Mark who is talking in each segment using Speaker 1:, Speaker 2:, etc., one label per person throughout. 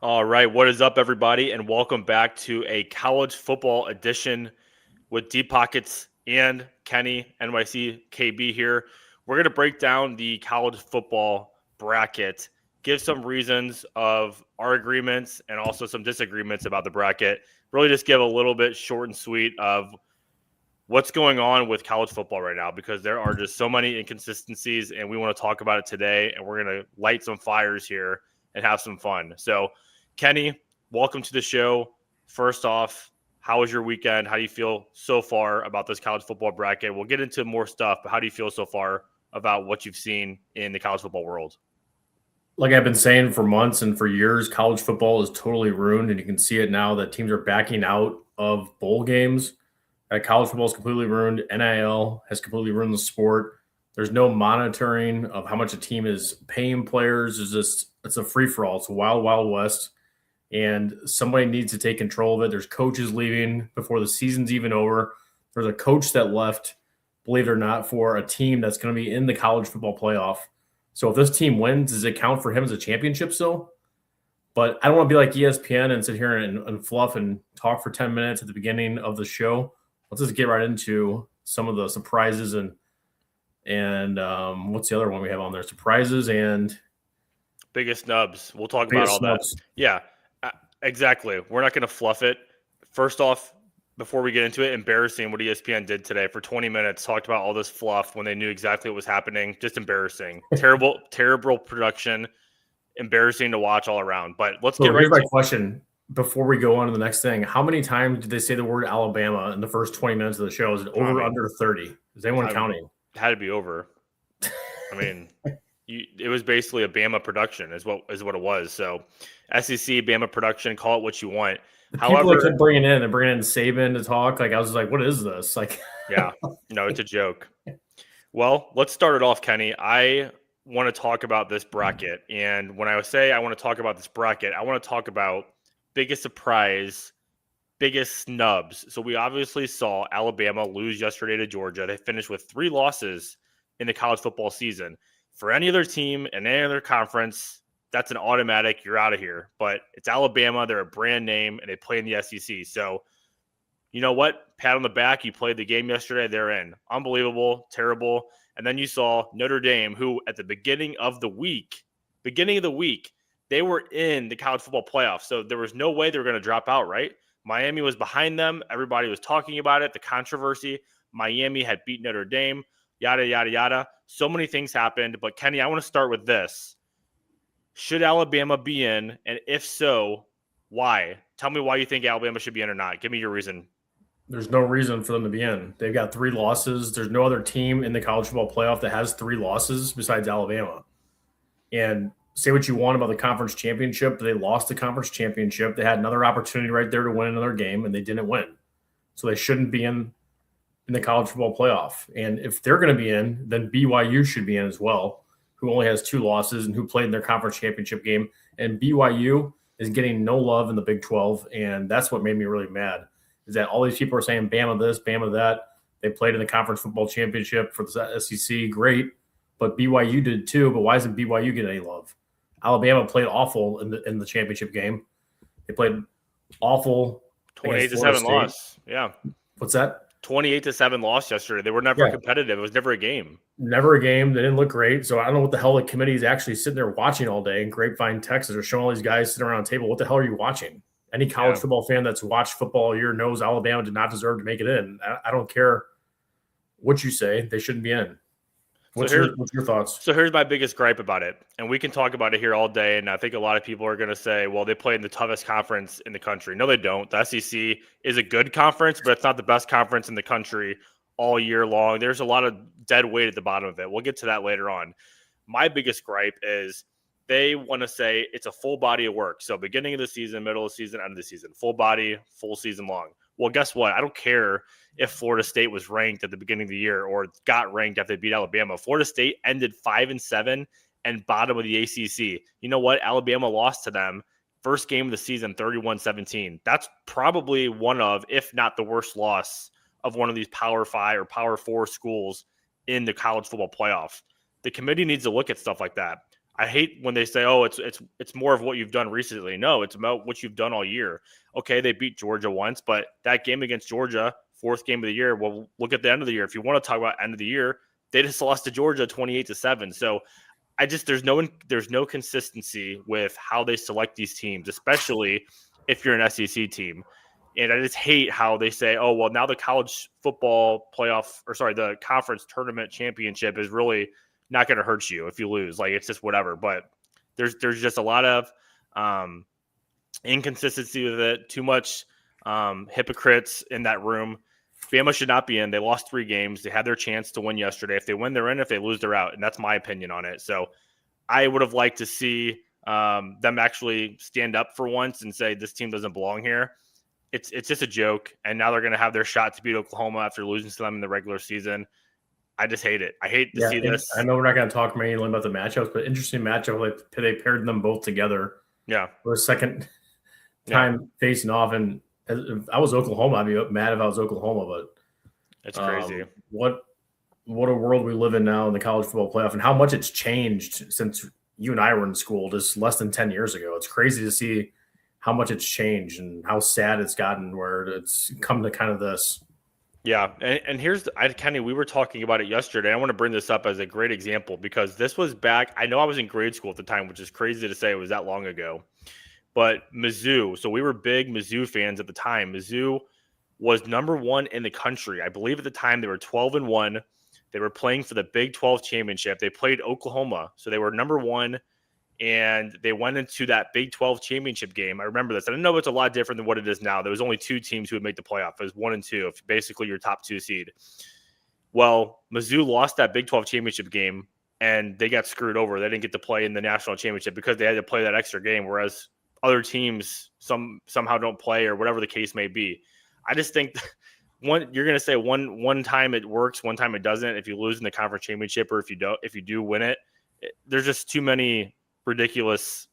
Speaker 1: All right, what is up, everybody, and welcome back to a college football edition with Deep Pockets and Kenny, NYC KB here. We're going to break down the college football bracket, give some reasons of our agreements and also some disagreements about the bracket. Really just give a little bit short and sweet of what's going on with college football right now because there are just so many inconsistencies, and we want to talk about it today, and we're going to light some fires here and have some fun. So, Kenny, welcome to the show. First off, how was your weekend? How do you feel so far about this college football bracket? We'll get into more stuff, but how do you feel so far about what you've seen in the college football world?
Speaker 2: Like I've been saying for months and for years, college football is totally ruined, and you can see it now that teams are backing out of bowl games. College football is completely ruined. NIL has completely ruined the sport. There's no monitoring of how much a team is paying players. It's a free for all. It's a wild, wild west, and somebody needs to take control of it. There's coaches leaving before the season's even over. There's a coach that left, believe it or not, for a team that's going to be in the college football playoff. So if this team wins, does it count for him as a championship still? But I don't want to be like ESPN and sit here and fluff and talk for 10 minutes at the beginning of the show. Let's just get right into some of the surprises and what's the other one we have on there? Surprises and
Speaker 1: biggest snubs. We'll talk about all snubs. That. Yeah, exactly. We're not going to fluff it. First off, before we get into it, embarrassing what ESPN did today for 20 minutes, talked about all this fluff when they knew exactly what was happening. Just embarrassing. Terrible production. Embarrassing to watch all around. But let's get right
Speaker 2: to my question before we go on to the next thing. How many times did they say the word Alabama in the first 20 minutes of the show? Is it over or under 30? Is anyone counting?
Speaker 1: It had to be over. I mean, it was basically a Bama production is what it was. So SEC, Bama production, call it what you want.
Speaker 2: However, people kept bringing in Saban to talk. Like I was like, what is this? Like,
Speaker 1: yeah, no, it's a joke. Well, let's start it off, Kenny. I want to talk about this bracket, and when I say I want to talk about this bracket, I want to talk about biggest surprise, biggest snubs. So we obviously saw Alabama lose yesterday to Georgia. They finished with 3 losses in the college football season. For any other team in any other conference, that's an automatic, you're out of here. But it's Alabama. They're a brand name, and they play in the SEC. So, you know what? Pat on the back. You played the game yesterday. They're in. Unbelievable. Terrible. And then you saw Notre Dame, who at the beginning of the week, they were in the college football playoff. So there was no way they were going to drop out, right? Miami was behind them. Everybody was talking about it, the controversy. Miami had beat Notre Dame, yada, yada, yada. So many things happened. But, Kenny, I want to start with this. Should Alabama be in? And if so, why? Tell me why you think Alabama should be in or not. Give me your reason.
Speaker 2: There's no reason for them to be in. They've got 3 losses. There's no other team in the college football playoff that has 3 losses besides Alabama. And say what you want about the conference championship, but they lost the conference championship. They had another opportunity right there to win another game, and they didn't win. So they shouldn't be in the college football playoff. And if they're going to be in, then BYU should be in as well, who only has 2 losses and who played in their conference championship game. And BYU is getting no love in the Big 12, and that's what made me really mad, is that all these people are saying Bama this, Bama that. They played in the conference football championship for the SEC, great, but BYU did too, but why doesn't BYU get any love? Alabama played awful in the championship game. They played awful.
Speaker 1: 28-7 loss. Yeah.
Speaker 2: What's that?
Speaker 1: 28-7 loss yesterday. They were never competitive. It was never a game.
Speaker 2: Never a game. They didn't look great. So I don't know what the hell the committee is actually sitting there watching all day in Grapevine, Texas. They're showing all these guys sitting around a table. What the hell are you watching? Any college football fan that's watched football all year knows Alabama did not deserve to make it in. I don't care what you say. They shouldn't be in. What's your thoughts?
Speaker 1: So here's my biggest gripe about it, and we can talk about it here all day, and I think a lot of people are going to say, well, they play in the toughest conference in the country. No, they don't. The SEC is a good conference, but it's not the best conference in the country all year long. There's a lot of dead weight at the bottom of it. We'll get to that later on. My biggest gripe is they want to say it's a full body of work. So beginning of the season, middle of the season, end of the season, full body, full season long. Well, guess what? I don't care if Florida State was ranked at the beginning of the year or got ranked after they beat Alabama. Florida State ended 5-7 and bottom of the ACC. You know what? Alabama lost to them first game of the season, 31-17. That's probably one of, if not the worst loss of one of these Power 5 or Power 4 schools in the college football playoff. The committee needs to look at stuff like that. I hate when they say, "Oh, it's more of what you've done recently." No, it's about what you've done all year. Okay, they beat Georgia once, but that game against Georgia, fourth game of the year. Well, look at the end of the year. If you want to talk about end of the year, they just lost to Georgia 28-7. So there's no consistency with how they select these teams, especially if you're an SEC team. And I just hate how they say, "Oh, well, now the college football playoff, or sorry, the conference tournament championship is really not going to hurt you if you lose. Like, it's just whatever." But there's just a lot of inconsistency with it. Too much hypocrites in that room. Bama should not be in. They lost 3 games. They had their chance to win yesterday. If they win, they're in. If they lose, they're out. And that's my opinion on it. So I would have liked to see them actually stand up for once and say this team doesn't belong here. It's just a joke, and now they're going to have their shot to beat Oklahoma after losing to them in the regular season. I just hate it. I hate to see this.
Speaker 2: I know we're not going to talk mainly about the matchups, but interesting matchup. Like they paired them both together.
Speaker 1: Yeah,
Speaker 2: for a second time facing off, and if I was Oklahoma, I'd be mad if I was Oklahoma. But
Speaker 1: it's crazy.
Speaker 2: What a world we live in now in the college football playoff, and how much it's changed since you and I were in school just less than 10 years ago. It's crazy to see how much it's changed and how sad it's gotten, where it's come to kind of this.
Speaker 1: Yeah, and here's Kenny, we were talking about it yesterday. I want to bring this up as a great example because this was back. I know I was in grade school at the time, which is crazy to say it was that long ago. But Mizzou, so we were big Mizzou fans at the time. Mizzou was number 1 in the country. I believe at the time they were 12-1. They were playing for the Big 12 championship. They played Oklahoma, so they were number 1. And they went into that Big 12 championship game. I remember this. I know it's a lot different than what it is now. There was only 2 teams who would make the playoff. It was 1 and 2, basically your top 2 seed. Well, Mizzou lost that Big 12 championship game, and they got screwed over. They didn't get to play in the national championship because they had to play that extra game, whereas other teams somehow don't play or whatever the case may be. I just think you're going to say one time it works, one time it doesn't. If you lose in the conference championship or if you do win it, there's just too many ridiculous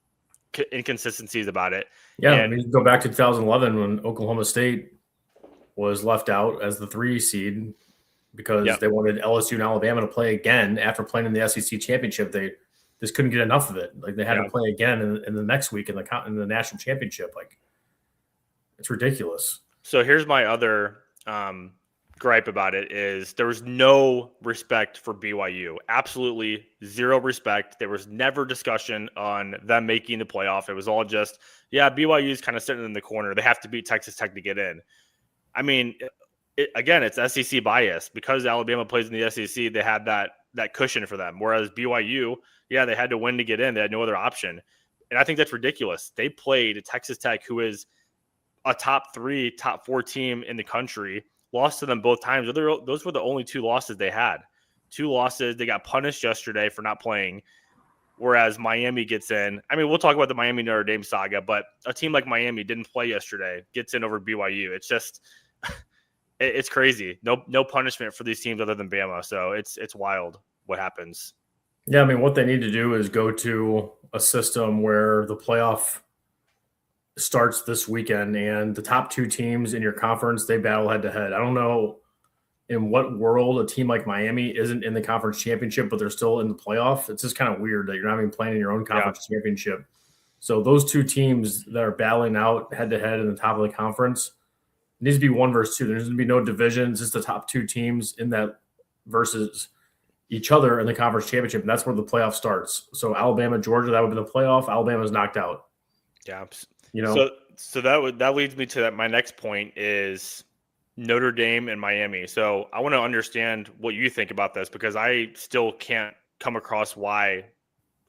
Speaker 1: inconsistencies about it.
Speaker 2: Yeah, I mean, go back to 2011 when Oklahoma State was left out as the 3 seed because they wanted LSU and Alabama to play again after playing in the SEC championship. They just couldn't get enough of it. Like they had to play again in the next week in the national championship. Like it's ridiculous.
Speaker 1: So here's my other gripe about it is there was no respect for BYU. Absolutely zero respect. There was never discussion on them making the playoff. It was all just, BYU is kind of sitting in the corner. They have to beat Texas Tech to get in. I mean, again, it's SEC bias. Because Alabama plays in the SEC, they had that cushion for them. Whereas BYU, they had to win to get in. They had no other option. And I think that's ridiculous. They played Texas Tech, who is a top 3, top 4 team in the country. Lost to them both times. Those were the only 2 losses they had. 2 losses. They got punished yesterday for not playing, whereas Miami gets in. I mean, we'll talk about the Miami Notre Dame saga, but a team like Miami didn't play yesterday, gets in over BYU. It's just it's crazy. No punishment for these teams other than Bama. So it's wild what happens.
Speaker 2: Yeah, I mean, what they need to do is go to a system where the playoff starts this weekend and the top 2 teams in your conference, they battle head to head. I don't know in what world a team like Miami isn't in the conference championship, but they're still in the playoff. It's just kind of weird that you're not even playing in your own conference championship. So those 2 teams that are battling out head to head in the top of the conference, it needs to be 1 versus 2. There's going to be no divisions. It's the top 2 teams in that versus each other in the conference championship. And that's where the playoff starts. So Alabama, Georgia, that would be the playoff. Alabama's knocked out.
Speaker 1: Yeah.
Speaker 2: So
Speaker 1: that leads me to my next point is Notre Dame and Miami. So I want to understand what you think about this because I still can't come across why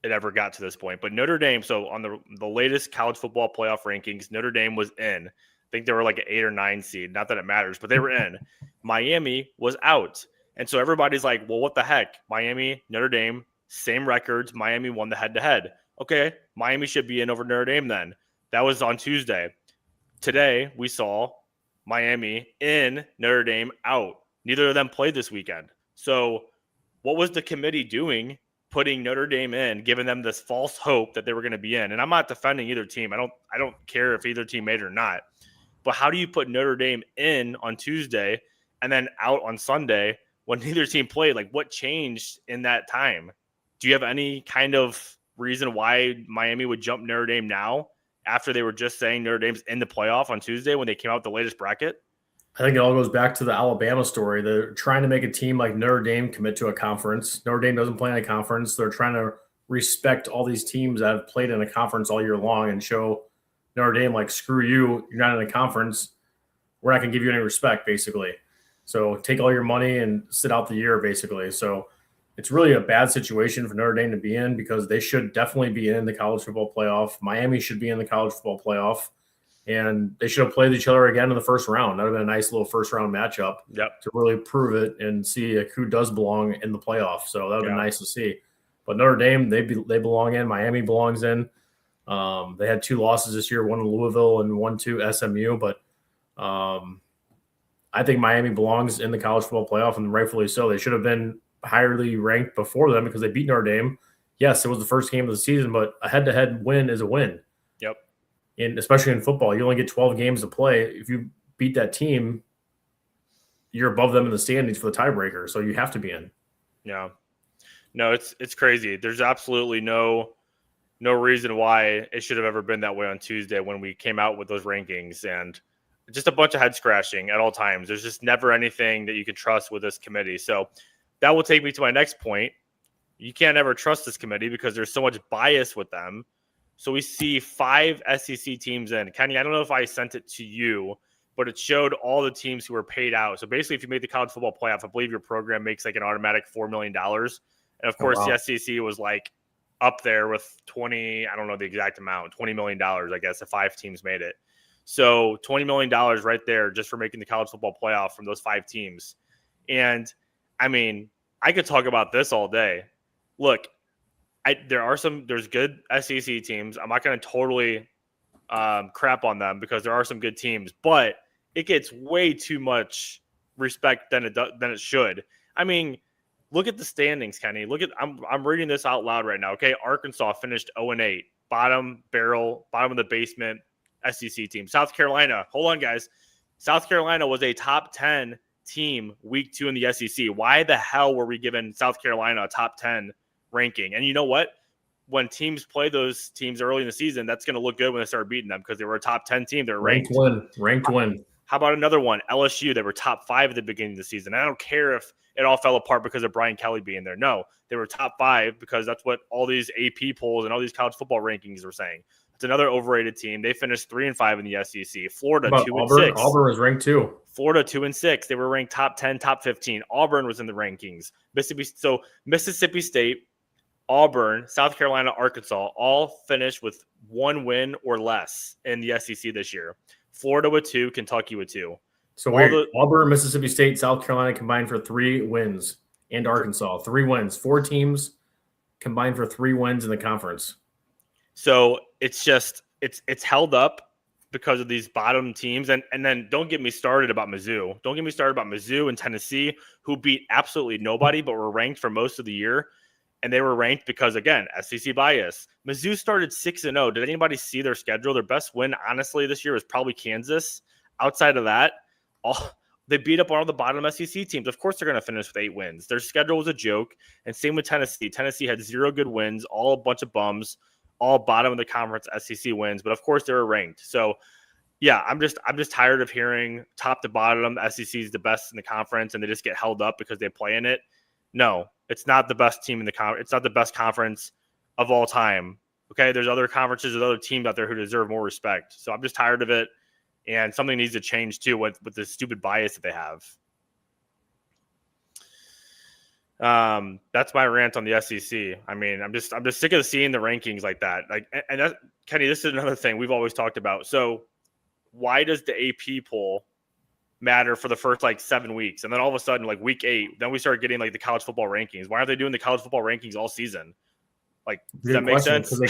Speaker 1: it ever got to this point. But Notre Dame, so on the latest college football playoff rankings, Notre Dame was in. I think they were like an 8 or 9 seed. Not that it matters, but they were in. Miami was out. And so everybody's like, well, what the heck? Miami, Notre Dame, same records. Miami won the head-to-head. Okay, Miami should be in over Notre Dame then. That was on Tuesday. Today, we saw Miami in, Notre Dame out. Neither of them played this weekend. So what was the committee doing putting Notre Dame in, giving them this false hope that they were going to be in? And I'm not defending either team. I don't care if either team made it or not. But how do you put Notre Dame in on Tuesday and then out on Sunday when neither team played? Like, what changed in that time? Do you have any kind of reason why Miami would jump Notre Dame now after they were just saying Notre Dame's in the playoff on Tuesday when they came out with the latest bracket?
Speaker 2: I think it all goes back to the Alabama story. They're trying to make a team like Notre Dame commit to a conference. Notre Dame doesn't play in a conference. They're trying to respect all these teams that have played in a conference all year long and show Notre Dame, like, screw you, you're not in a conference. We're not going to give you any respect, basically. So take all your money and sit out the year, basically. So it's really a bad situation for Notre Dame to be in because they should definitely be in the college football playoff. Miami should be in the college football playoff. And they should have played each other again in the first round. That would have been a nice little first-round matchup to really prove it and see who does belong in the playoff. So that would have been nice to see. But Notre Dame, they belong in. Miami belongs in. They had 2 losses this year, one to Louisville and one to SMU. But I think Miami belongs in the college football playoff, and rightfully so. They should have been highly ranked before them because they beat Notre Dame. Yes, it was the first game of the season, but a head-to-head win is a win.
Speaker 1: Yep.
Speaker 2: And especially in football, you only get 12 games to play. If you beat that team, you're above them in the standings for the tiebreaker, so you have to be in.
Speaker 1: Yeah. No, it's crazy. There's absolutely no reason why it should have ever been that way on Tuesday when we came out with those rankings, and just a bunch of head scratching at all times. There's just never anything that you can trust with this committee. So that will take me to my next point. You can't ever trust this committee because there's so much bias with them. So we see 5 SEC teams in. Kenny, I don't know if I sent it to you, but it showed all the teams who were paid out. So basically, if you made the college football playoff, I believe your program makes like an automatic $4 million. And of course, the SEC was like up there with 20, I don't know the exact amount, $20 million, I guess, if 5 teams made it. So $20 million right there just for making the college football playoff from those 5 teams. And I mean, I could talk about this all day. Look, there's good SEC teams. I'm not going to totally crap on them because there are some good teams, but it gets way too much respect than it should. I mean, look at the standings, Kenny. I'm reading this out loud right now. Okay, Arkansas finished 0-8, bottom of the basement SEC team. South Carolina, hold on, guys. South Carolina was a top 10 team week 2 in the SEC. Why the hell were we giving South Carolina a top 10 ranking? And you know what? When teams play those teams early in the season, that's going to look good when they start beating them because they were a top 10 team. They're ranked
Speaker 2: win.
Speaker 1: How about another one? LSU, they were top 5 at the beginning of the season. I don't care if it all fell apart because of Brian Kelly being there. No, they were top 5 because that's what all these AP polls and all these college football rankings were saying. It's another overrated team. They finished 3-5 in the SEC. Florida 2-6.
Speaker 2: Auburn was ranked 2.
Speaker 1: Florida 2-6. They were ranked top 10, top 15. Auburn was in the rankings. Mississippi State, Auburn, South Carolina, Arkansas all finished with 1 win or less in the SEC this year. Florida with 2, Kentucky with 2.
Speaker 2: So Auburn, Mississippi State, South Carolina combined for 3 wins, and Arkansas 3 wins. 4 teams combined for 3 wins in the conference.
Speaker 1: So it's just it's held up because of these bottom teams, and then don't get me started about Mizzou. Don't get me started about Mizzou and Tennessee, who beat absolutely nobody but were ranked for most of the year. And they were ranked because, again, SEC bias. Mizzou started 6-0. Did anybody see their schedule? Their best win, honestly, this year was probably Kansas. Outside of that, they beat up all the bottom SEC teams. Of course, they're going to finish with 8 wins. Their schedule was a joke. And same with Tennessee. Tennessee had 0 good wins, all a bunch of bums, all bottom of the conference SEC wins. But of course, they were ranked. So, yeah, I'm just tired of hearing top to bottom, SEC is the best in the conference, and they just get held up because they play in it. No, it's not the best team in the conference. It's not the best conference of all time. Okay, there's other conferences with other teams out there who deserve more respect. So I'm just tired of it, and something needs to change too with the stupid bias that they have. That's my rant on the SEC. I mean, I'm just sick of seeing the rankings like that. Like, and that, Kenny, this is another thing we've always talked about. So why does the AP poll matter for the first 7 weeks, and then all of a sudden week 8 then we start getting the college football rankings? Why are they doing the college football rankings all season? Does that make sense?
Speaker 2: Because they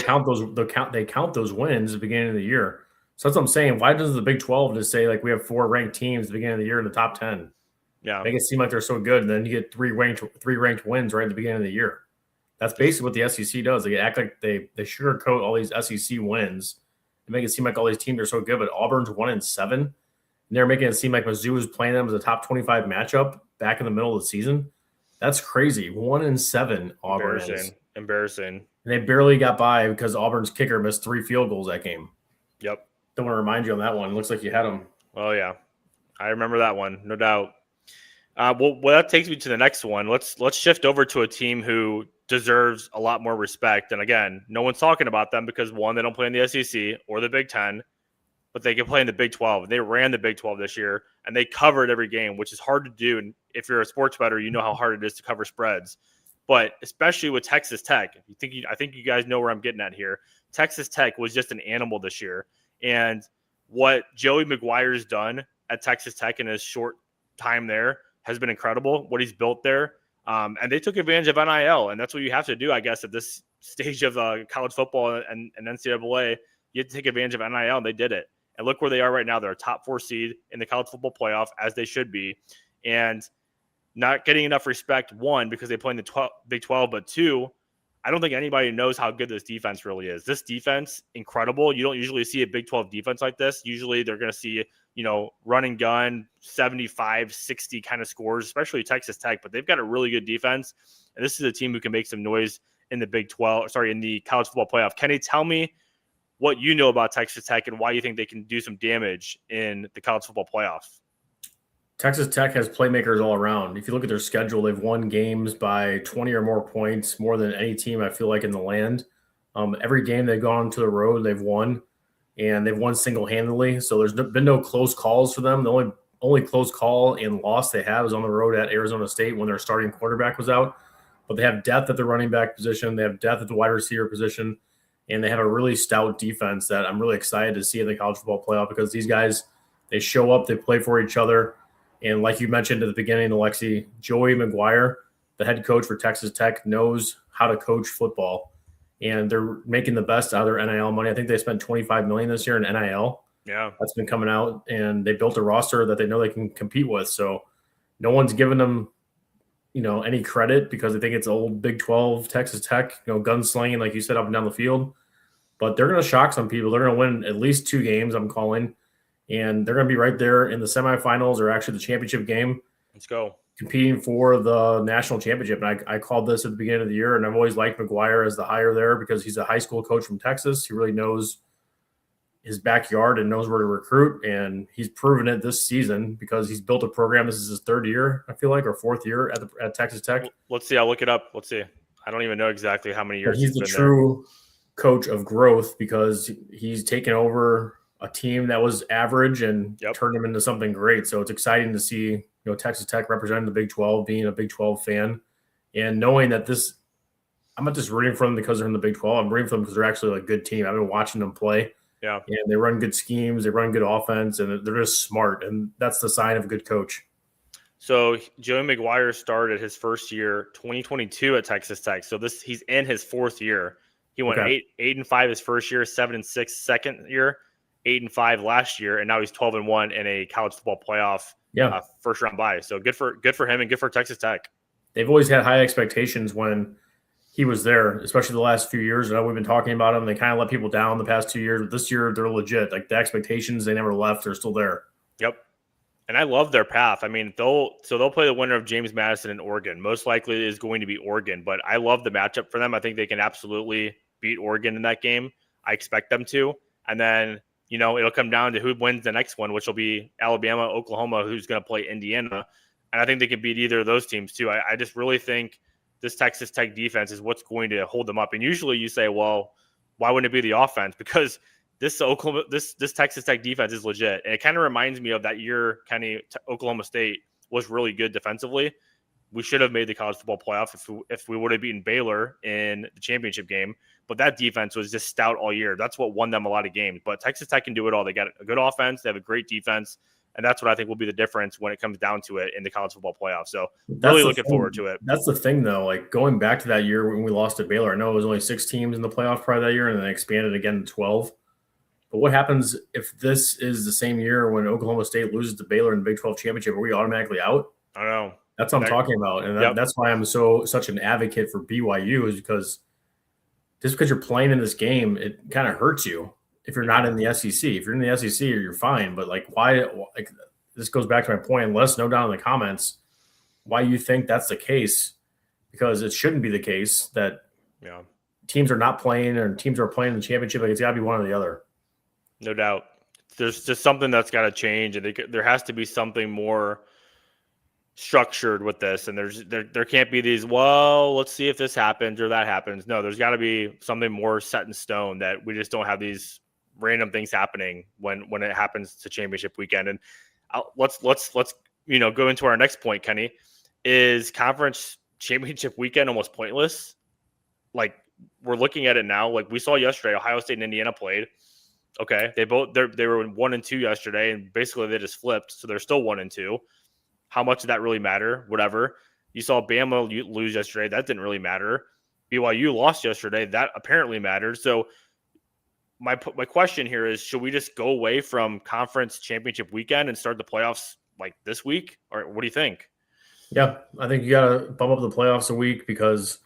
Speaker 2: count those wins at the beginning of the year. So that's what I'm saying. Why does the Big 12 just say we have 4 ranked teams at the beginning of the year in the top 10?
Speaker 1: Yeah,
Speaker 2: make it seem like they're so good, and then you get 3 ranked wins right at the beginning of the year. That's basically what the SEC does. They act like they sugarcoat all these SEC wins and make it seem like all these teams are so good. But Auburn's 1-7. And they're making it seem like Mizzou was playing them as a top 25 matchup back in the middle of the season. That's crazy. 1-7 Auburn is.
Speaker 1: Embarrassing.
Speaker 2: And they barely got by because Auburn's kicker missed 3 field goals that game.
Speaker 1: Yep.
Speaker 2: Don't want to remind you on that one. It looks like you had them.
Speaker 1: Oh, yeah. I remember that one, no doubt. Well, that takes me to the next one. Let's shift over to a team who deserves a lot more respect. And again, no one's talking about them because, one, they don't play in the SEC or the Big Ten, but they can play in the Big 12. They ran the Big 12 this year, and they covered every game, which is hard to do. And if you're a sports bettor, you know how hard it is to cover spreads. But especially with Texas Tech, I think you guys know where I'm getting at here. Texas Tech was just an animal this year. And what Joey McGuire's done at Texas Tech in his short time there has been incredible, what he's built there. And they took advantage of NIL, and that's what you have to do, I guess, at this stage of college football and NCAA. You have to take advantage of NIL, and they did it. And look where they are right now. They're a top 4 seed in the college football playoff, as they should be. And not getting enough respect, one, because they play in the Big 12, but two, I don't think anybody knows how good this defense really is. This defense, incredible. You don't usually see a Big 12 defense like this. Usually they're going to see, run and gun, 75, 60 kind of scores, especially Texas Tech, but they've got a really good defense. And this is a team who can make some noise in the in the college football playoff. Kenny, tell me what you know about Texas Tech and why you think they can do some damage in the college football playoff.
Speaker 2: Texas Tech has playmakers all around. If you look at their schedule, they've won games by 20 or more points, more than any team I feel like in the land. Every game they've gone to the road, they've won, and they've won single-handedly. So there's been no close calls for them. The only close call and loss they have is on the road at Arizona State when their starting quarterback was out. But they have depth at the running back position. They have depth at the wide receiver position, and they have a really stout defense that I'm really excited to see in the college football playoff because these guys, they show up, they play for each other. And like you mentioned at the beginning, Alexi, Joey McGuire, the head coach for Texas Tech, knows how to coach football. And they're making the best out of their NIL money. I think they spent $25 million this year in NIL.
Speaker 1: Yeah.
Speaker 2: That's been coming out. And they built a roster that they know they can compete with. So no one's giving them, any credit because they think it's old Big 12 Texas Tech, gunslinging, like you said, up and down the field. But they're going to shock some people. They're going to win at least 2 games, I'm calling. And they're going to be right there in the semifinals or actually the championship game.
Speaker 1: Let's go.
Speaker 2: Competing for the national championship. And I called this at the beginning of the year, and I've always liked McGuire as the hire there because he's a high school coach from Texas. He really knows his backyard and knows where to recruit. And he's proven it this season because he's built a program. This is his 3rd year, I feel like, or 4th year at Texas Tech.
Speaker 1: Let's see. I'll look it up. Let's see. I don't even know exactly how many years
Speaker 2: he's the true coach of growth because he's taken over a team that was average and turned them into something great. So it's exciting to see, Texas Tech representing the Big 12, being a Big 12 fan, and knowing that I'm not just rooting for them because they're in the Big 12. I'm rooting for them because they're actually a good team. I've been watching them play.
Speaker 1: Yeah.
Speaker 2: And they run good schemes. They run good offense, and they're just smart. And that's the sign of a good coach. So
Speaker 1: Joey McGuire started his first year, 2022 at Texas Tech. So he's in his 4th year. He went 8-5 his first year, 7-6 second year, 8-5 last year, and now he's 12-1 in a college football playoff first round bye. So good for him and good for Texas Tech.
Speaker 2: They've always had high expectations when he was there, especially the last few years. I know we've been talking about him. They kind of let people down the past 2 years, but this year they're legit. Like the expectations, they never left. They're still there.
Speaker 1: Yep. And I love their path. I mean, they'll play the winner of James Madison and Oregon. Most likely it is going to be Oregon, but I love the matchup for them. I think they can absolutely beat Oregon in that game. I expect them to. And then, it'll come down to who wins the next one, which will be Alabama, Oklahoma, who's going to play Indiana. And I think they can beat either of those teams too. I just really think this Texas Tech defense is what's going to hold them up. And usually you say, well, why wouldn't it be the offense? Because this Texas Tech defense is legit. And it kind of reminds me of that year Oklahoma State was really good defensively. We should have made the college football playoff if we would have beaten Baylor in the championship game. But that defense was just stout all year. That's what won them a lot of games. But Texas Tech can do it all. They got a good offense. They have a great defense. And that's what I think will be the difference when it comes down to it in the college football playoff. So really looking forward to it.
Speaker 2: That's the thing, though. Like going back to that year when we lost to Baylor, I know it was only 6 teams in the playoff prior to that year, and then expanded again to 12. But what happens if this is the same year when Oklahoma State loses to Baylor in the Big 12 championship? Are we automatically out?
Speaker 1: I don't know.
Speaker 2: That's what I'm talking about. And that's why I'm such an advocate for BYU, is because just because you're playing in this game, it kind of hurts you if you're not in the SEC. If you're in the SEC, you're fine. But why? This goes back to my point. And let us know down in the comments why you think that's the case, because it shouldn't be the case that
Speaker 1: Yeah.
Speaker 2: Teams are not playing, or teams are playing in the championship. Like, it's got to be one or the other.
Speaker 1: No doubt. There's just something that's got to change, and there has to be something more structured with this. And there can't be these, well, let's see if this happens or that happens. No, there's got to be something more set in stone, that we just don't have these random things happening when it happens to championship weekend. And let's go into our next point, Kenny. Is conference championship weekend almost pointless? Like, we're looking at it now. Like, we saw yesterday, Ohio State and Indiana played. Okay, they were 1-2 yesterday, and basically they just flipped, so they're still 1-2. How much did that really matter? Whatever. You saw Bama lose yesterday. That didn't really matter. BYU lost yesterday. That apparently mattered. So my question here is, should we just go away from conference championship weekend and start the playoffs like this week? Or what do you think?
Speaker 2: Yeah, I think you got to bump up the playoffs a week, because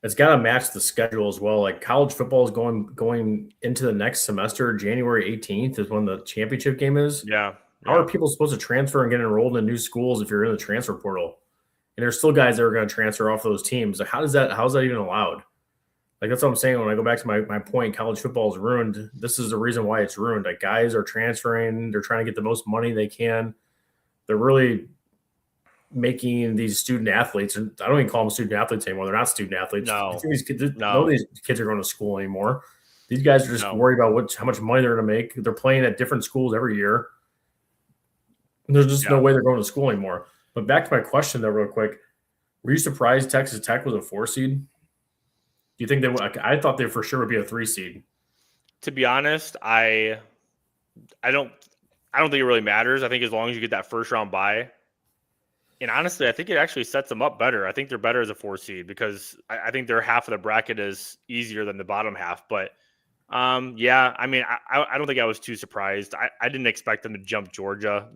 Speaker 2: it's got to match the schedule as well. Like, college football is going into the next semester. January 18th is when the championship game is.
Speaker 1: Yeah.
Speaker 2: How are people supposed to transfer and get enrolled in new schools if you're in the transfer portal? And there's still guys that are going to transfer off those teams. Like, how's that even allowed? Like, that's what I'm saying. When I go back to my point, college football is ruined. This is the reason why it's ruined. Like, guys are transferring. They're trying to get the most money they can. They're really making these student athletes, and I don't even call them student athletes anymore. They're not student athletes.
Speaker 1: No.
Speaker 2: None of these kids are going to school anymore. These guys are just worried about how much money they're going to make. They're playing at different schools every year. There's just no way they're going to school anymore. But back to my question, though, real quick. Were you surprised Texas Tech was a 4 seed? Do you think they? I thought they for sure would be a 3 seed.
Speaker 1: To be honest, I don't think it really matters. I think as long as you get that first round bye, and honestly, I think it actually sets them up better. I think they're better as a 4 seed, because I think their half of the bracket is easier than the bottom half. But yeah, I mean, I don't think I was too surprised. I didn't expect them to jump Georgia.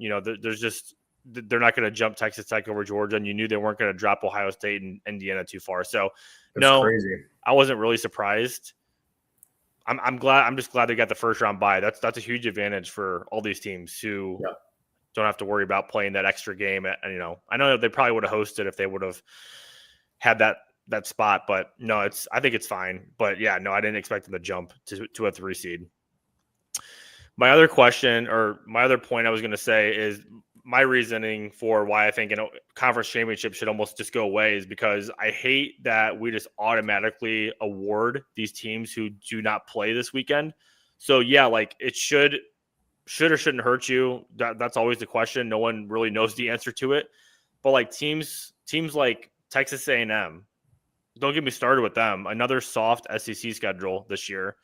Speaker 1: They're not going to jump Texas Tech over Georgia, and you knew they weren't going to drop Ohio State and Indiana too far. So
Speaker 2: That's crazy.
Speaker 1: I wasn't really surprised. I'm glad. I'm just glad they got the first round bye. That's a huge advantage for all these teams who don't have to worry about playing that extra game. I know they probably would have hosted if they would have had that spot, but no, I think it's fine. But yeah, no, I didn't expect them to jump to a 3 seed. My other question, or my other point I was going to say, is my reasoning for why I think a conference championship should almost just go away is because I hate that we just automatically award these teams who do not play this weekend. So yeah, like, it should or shouldn't hurt you. That's always the question. No one really knows the answer to it. But like teams like Texas A&M, don't get me started with them. Another soft SEC schedule this year.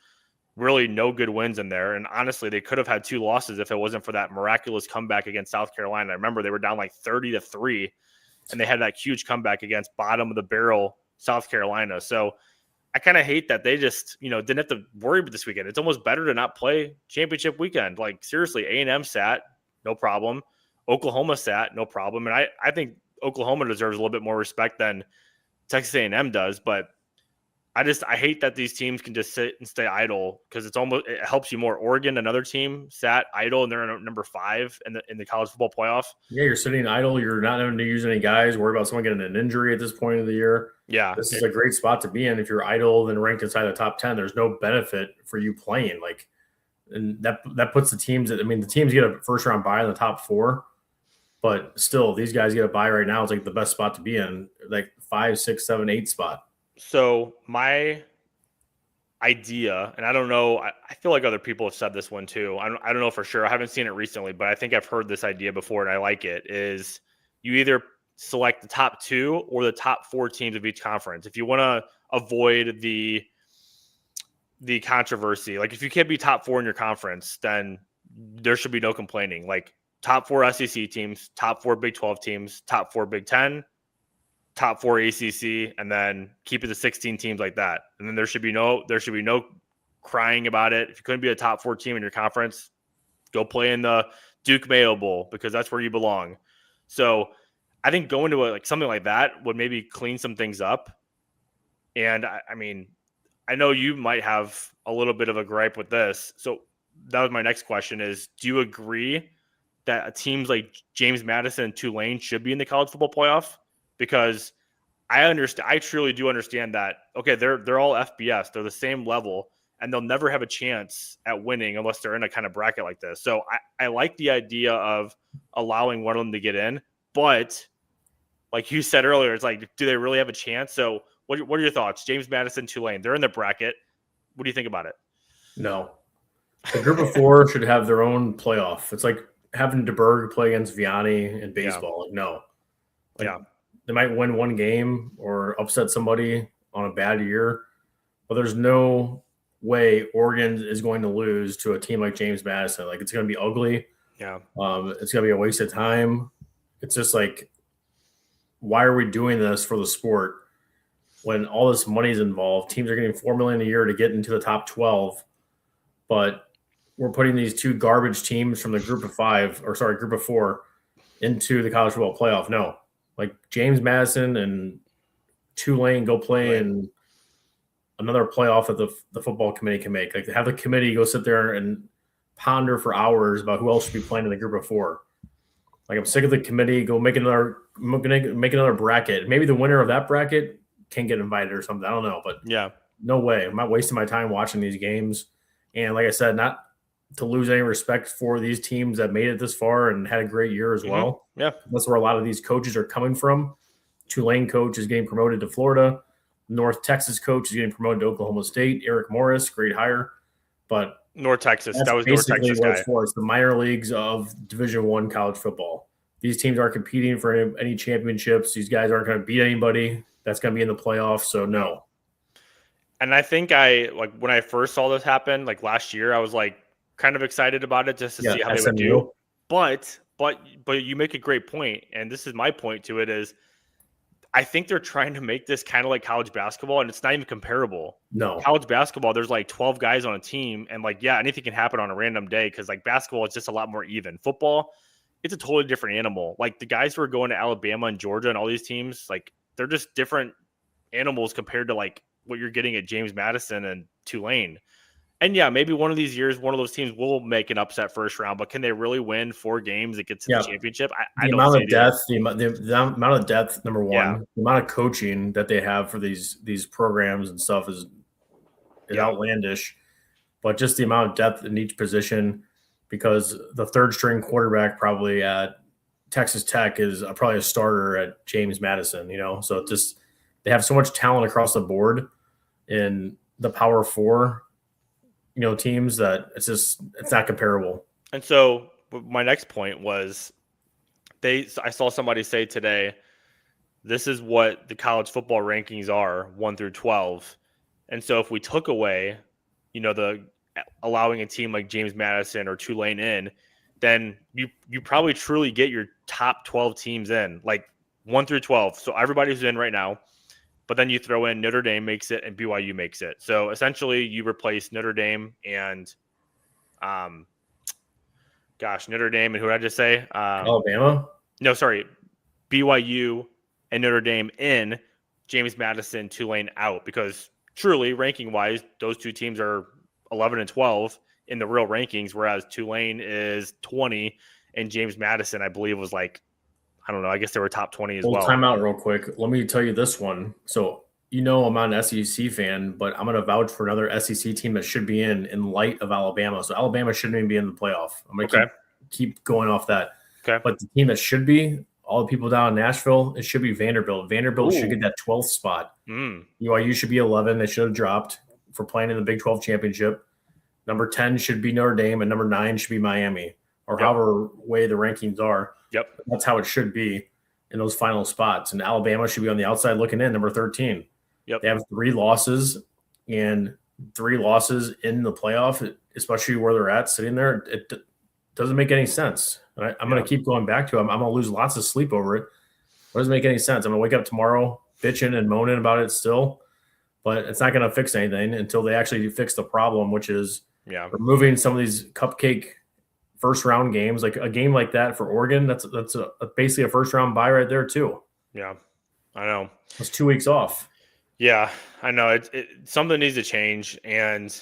Speaker 1: Really no good wins in there. And honestly, they could have had 2 losses if it wasn't for that miraculous comeback against South Carolina. I remember they were down like 30-3, and they had that huge comeback against bottom of the barrel South Carolina. So I kind of hate that they just, didn't have to worry about this weekend. It's almost better to not play championship weekend. Like, seriously, A&M sat, no problem. Oklahoma sat, no problem. And I think Oklahoma deserves a little bit more respect than Texas A&M does. But I hate that these teams can just sit and stay idle, because it helps you more. Oregon, another team, sat idle, and they're number 5 in the college football playoff.
Speaker 2: Yeah, you're sitting idle. You're not having to use any guys. Worry about someone getting an injury at this point of the year.
Speaker 1: Yeah,
Speaker 2: this is a great spot to be in. If you're idle and ranked inside the top 10, there's no benefit for you playing. Like, and that puts the teams. The teams get a first round bye in the top 4, but still, these guys get a bye right now. It's like the best spot to be in, like 5, 6, 7, 8 spot.
Speaker 1: So my idea, and I don't know, I feel like other people have said this one too. I don't know for sure. I haven't seen it recently, but I think I've heard this idea before, and I like it. Is you either select the top 2 or the top 4 teams of each conference if you want to avoid the controversy. Like, if you can't be top 4 in your conference, then there should be no complaining. Like, top 4 SEC teams, top 4 Big 12 teams, top 4 Big 10, top 4 ACC, and then keep it to 16 teams like that. And then there should be no crying about it. If you couldn't be a top 4 team in your conference, go play in the Duke Mayo Bowl, because that's where you belong. So I think going to something like that would maybe clean some things up. And I know you might have a little bit of a gripe with this. So that was my next question is, do you agree that teams like James Madison and Tulane should be in the college football playoff? Because I understand. I truly do understand that. Okay, they're all FBS. They're the same level, and they'll never have a chance at winning unless they're in a kind of bracket like this. So I like the idea of allowing one of them to get in, but like you said earlier, it's like, do they really have a chance? So what are your thoughts? James Madison, Tulane, they're in the bracket. What do you think about it?
Speaker 2: No. The group of four should have their own playoff. It's like having DeBerg play against Vianney in baseball. Like, no. Like, they might win one game or upset somebody on a bad year, but there's no way Oregon is going to lose to a team like James Madison. Like, it's going to be ugly.
Speaker 1: Yeah.
Speaker 2: It's going to be a waste of time. It's just like, why are we doing this for the sport when all this money is involved? Teams are getting $4 million a year to get into the top 12, but we're putting these two garbage teams from the group of four into the college football playoff. No, like James Madison and Tulane go play in another playoff that the football committee can make. Like, have the committee go sit there and ponder for hours about who else should be playing in the group of four. Like, I'm sick of the committee. Go make another bracket. Maybe the winner of that bracket can get invited or something. I don't know, but no way. I'm not wasting my time watching these games. And like I said, not to lose any respect for these teams that made it this far and had a great year as well.
Speaker 1: Yeah,
Speaker 2: that's where a lot of these coaches are coming from. Tulane coach is getting promoted to Florida. North Texas coach is getting promoted to Oklahoma State. Eric Morris, great hire, but
Speaker 1: North Texas. That was North Texas guy.
Speaker 2: It's the minor leagues of Division I college football. These teams aren't competing for any championships. These guys aren't going to beat anybody that's going to be in the playoffs. So no.
Speaker 1: And I think when I first saw this happen, like last year, I was like kind of excited about it just to see how they would do. But you make a great point, and this is my point to it is, I think they're trying to make this kind of like college basketball, and it's not even comparable.
Speaker 2: No.
Speaker 1: College basketball, there's like 12 guys on a team, and like, anything can happen on a random day because like basketball is just a lot more even. Football, it's a totally different animal. Like the guys who are going to Alabama and Georgia and all these teams, like they're just different animals compared to like what you're getting at James Madison and Tulane. And maybe one of these years, one of those teams will make an upset first round, but can they really win 4 games that get to the championship?
Speaker 2: The amount of depth, number one, the amount of coaching that they have for these programs and stuff is outlandish. But just the amount of depth in each position, because the third string quarterback probably at Texas Tech is probably a starter at James Madison, so just they have so much talent across the board in the Power Four, teams that it's not comparable.
Speaker 1: And so my next point was I saw somebody say today, this is what the college football rankings are 1 through 12. And so if we took away, the allowing a team like James Madison or Tulane in, then you probably truly get your top 12 teams in, like 1 through 12. So everybody who's in right now, but then you throw in Notre Dame makes it and BYU makes it. So essentially you replace Notre Dame and Notre Dame and who did I just say?
Speaker 2: Alabama?
Speaker 1: No, sorry. BYU and Notre Dame in, James Madison, Tulane out, because truly ranking-wise, those two teams are 11 and 12 in the real rankings, whereas Tulane is 20 and James Madison, I believe, was like, I don't know. I guess they were top 20 as well.
Speaker 2: Time out real quick. Let me tell you this one. So, I'm not an SEC fan, but I'm going to vouch for another SEC team that should be in light of Alabama. So Alabama shouldn't even be in the playoff. I'm going to keep going off that.
Speaker 1: Okay.
Speaker 2: But the team that should be, all the people down in Nashville, it should be Vanderbilt. Vanderbilt should get that 12th spot. BYU should be 11. They should have dropped for playing in the Big 12 championship. Number 10 should be Notre Dame, and number 9 should be Miami, or however way the rankings are.
Speaker 1: Yep.
Speaker 2: That's how it should be in those final spots. And Alabama should be on the outside looking in, number 13.
Speaker 1: Yep.
Speaker 2: They have 3 losses, and 3 losses in the playoff, especially where they're at sitting there. It doesn't make any sense. And I'm going to keep going back to it. I'm going to lose lots of sleep over it. It doesn't make any sense. I'm going to wake up tomorrow bitching and moaning about it still, but it's not going to fix anything until they actually fix the problem, which is removing some of these cupcake first round games. Like a game like that for Oregon, that's basically a first round bye right there too.
Speaker 1: Yeah, I know.
Speaker 2: It's 2 weeks off.
Speaker 1: Yeah, I know. Something needs to change. And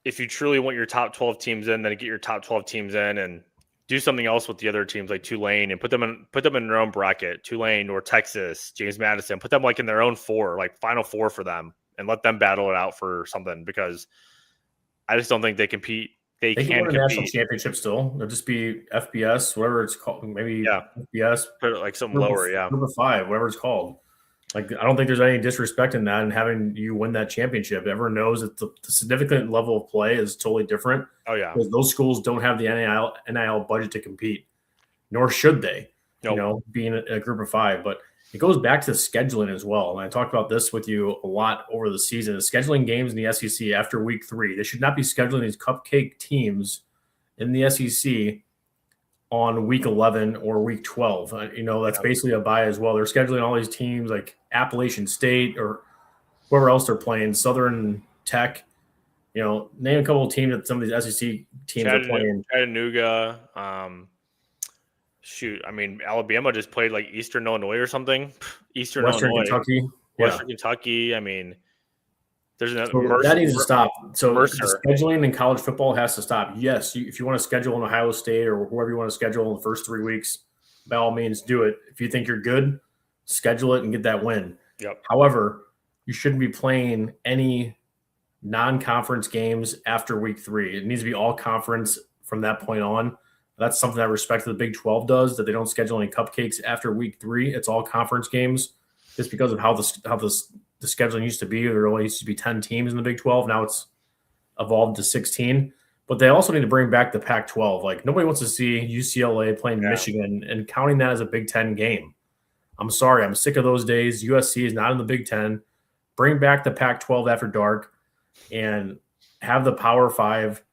Speaker 1: if you truly want your top 12 teams in, then get your top 12 teams in. And do something else with the other teams like Tulane and put them in their own bracket. Tulane or Texas, James Madison, put them like in their own four, like Final Four for them, and let them battle it out for something because I just don't think they compete. They
Speaker 2: They can
Speaker 1: can
Speaker 2: win a national
Speaker 1: compete.
Speaker 2: championship still. It'll just be FBS, whatever it's called, maybe
Speaker 1: Yeah,
Speaker 2: FBS,
Speaker 1: put it like something lower. Yeah.
Speaker 2: group of five, whatever it's called. Like, I don't think there's any disrespect in that and having you win that championship. Everyone knows that the significant level of play is totally different
Speaker 1: Oh yeah.
Speaker 2: because those schools don't have the NIL budget to compete, nor should they,
Speaker 1: Nope.
Speaker 2: being a group of five. But it goes back to scheduling as well. And I talked about this with you a lot over the season. Scheduling games in the SEC after week 3. They should not be scheduling these cupcake teams in the SEC on week 11 or week 12. That's basically a bye as well. They're scheduling all these teams like Appalachian State or whoever else they're playing, Southern Tech. Name a couple of teams that some of these SEC teams are playing.
Speaker 1: Chattanooga. Shoot, I mean, Alabama just played like Eastern Illinois or something. Eastern
Speaker 2: Western
Speaker 1: Illinois,
Speaker 2: Kentucky.
Speaker 1: Western Kentucky. I mean, there's another
Speaker 2: So that needs to stop. So
Speaker 1: Mercer.
Speaker 2: the scheduling in college football has to stop. Yes, if you want to schedule in Ohio State or whoever you want to schedule in the first 3 weeks, by all means do it. If you think you're good, schedule it and get that win.
Speaker 1: Yep.
Speaker 2: However, you shouldn't be playing any non-conference games after week 3. It needs to be all conference from that point on. That's something that respect to the Big 12 does, that they don't schedule any cupcakes after week 3. It's all conference games just because of how the scheduling used to be. There only used to be 10 teams in the Big 12. Now it's evolved to 16. But they also need to bring back the Pac-12. Like, nobody wants to see UCLA playing Michigan and counting that as a Big 10 game. I'm sorry. I'm sick of those days. USC is not in the Big 10. Bring back the Pac-12 after dark and have the Power 5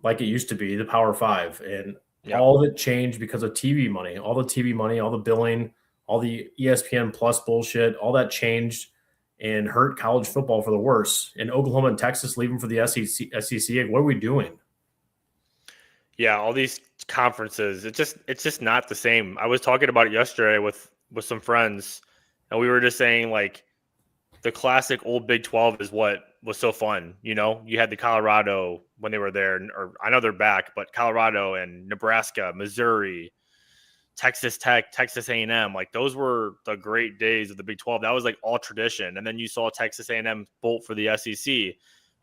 Speaker 2: like it used to be, the Power 5. And all of it changed because of TV money. All the TV money, all the billing, all the ESPN Plus bullshit, all that changed and hurt college football for the worse. And Oklahoma and Texas leaving for the SEC. Like, what are we doing?
Speaker 1: Yeah, all these conferences, it's just not the same. I was talking about it yesterday with some friends, and we were just saying like the classic old Big 12 is what was so fun. You had the Colorado when they were there, or I know they're back, but Colorado and Nebraska, Missouri, Texas Tech, Texas A&M, like those were the great days of the Big 12. That was like all tradition. And then you saw Texas A&M bolt for the SEC.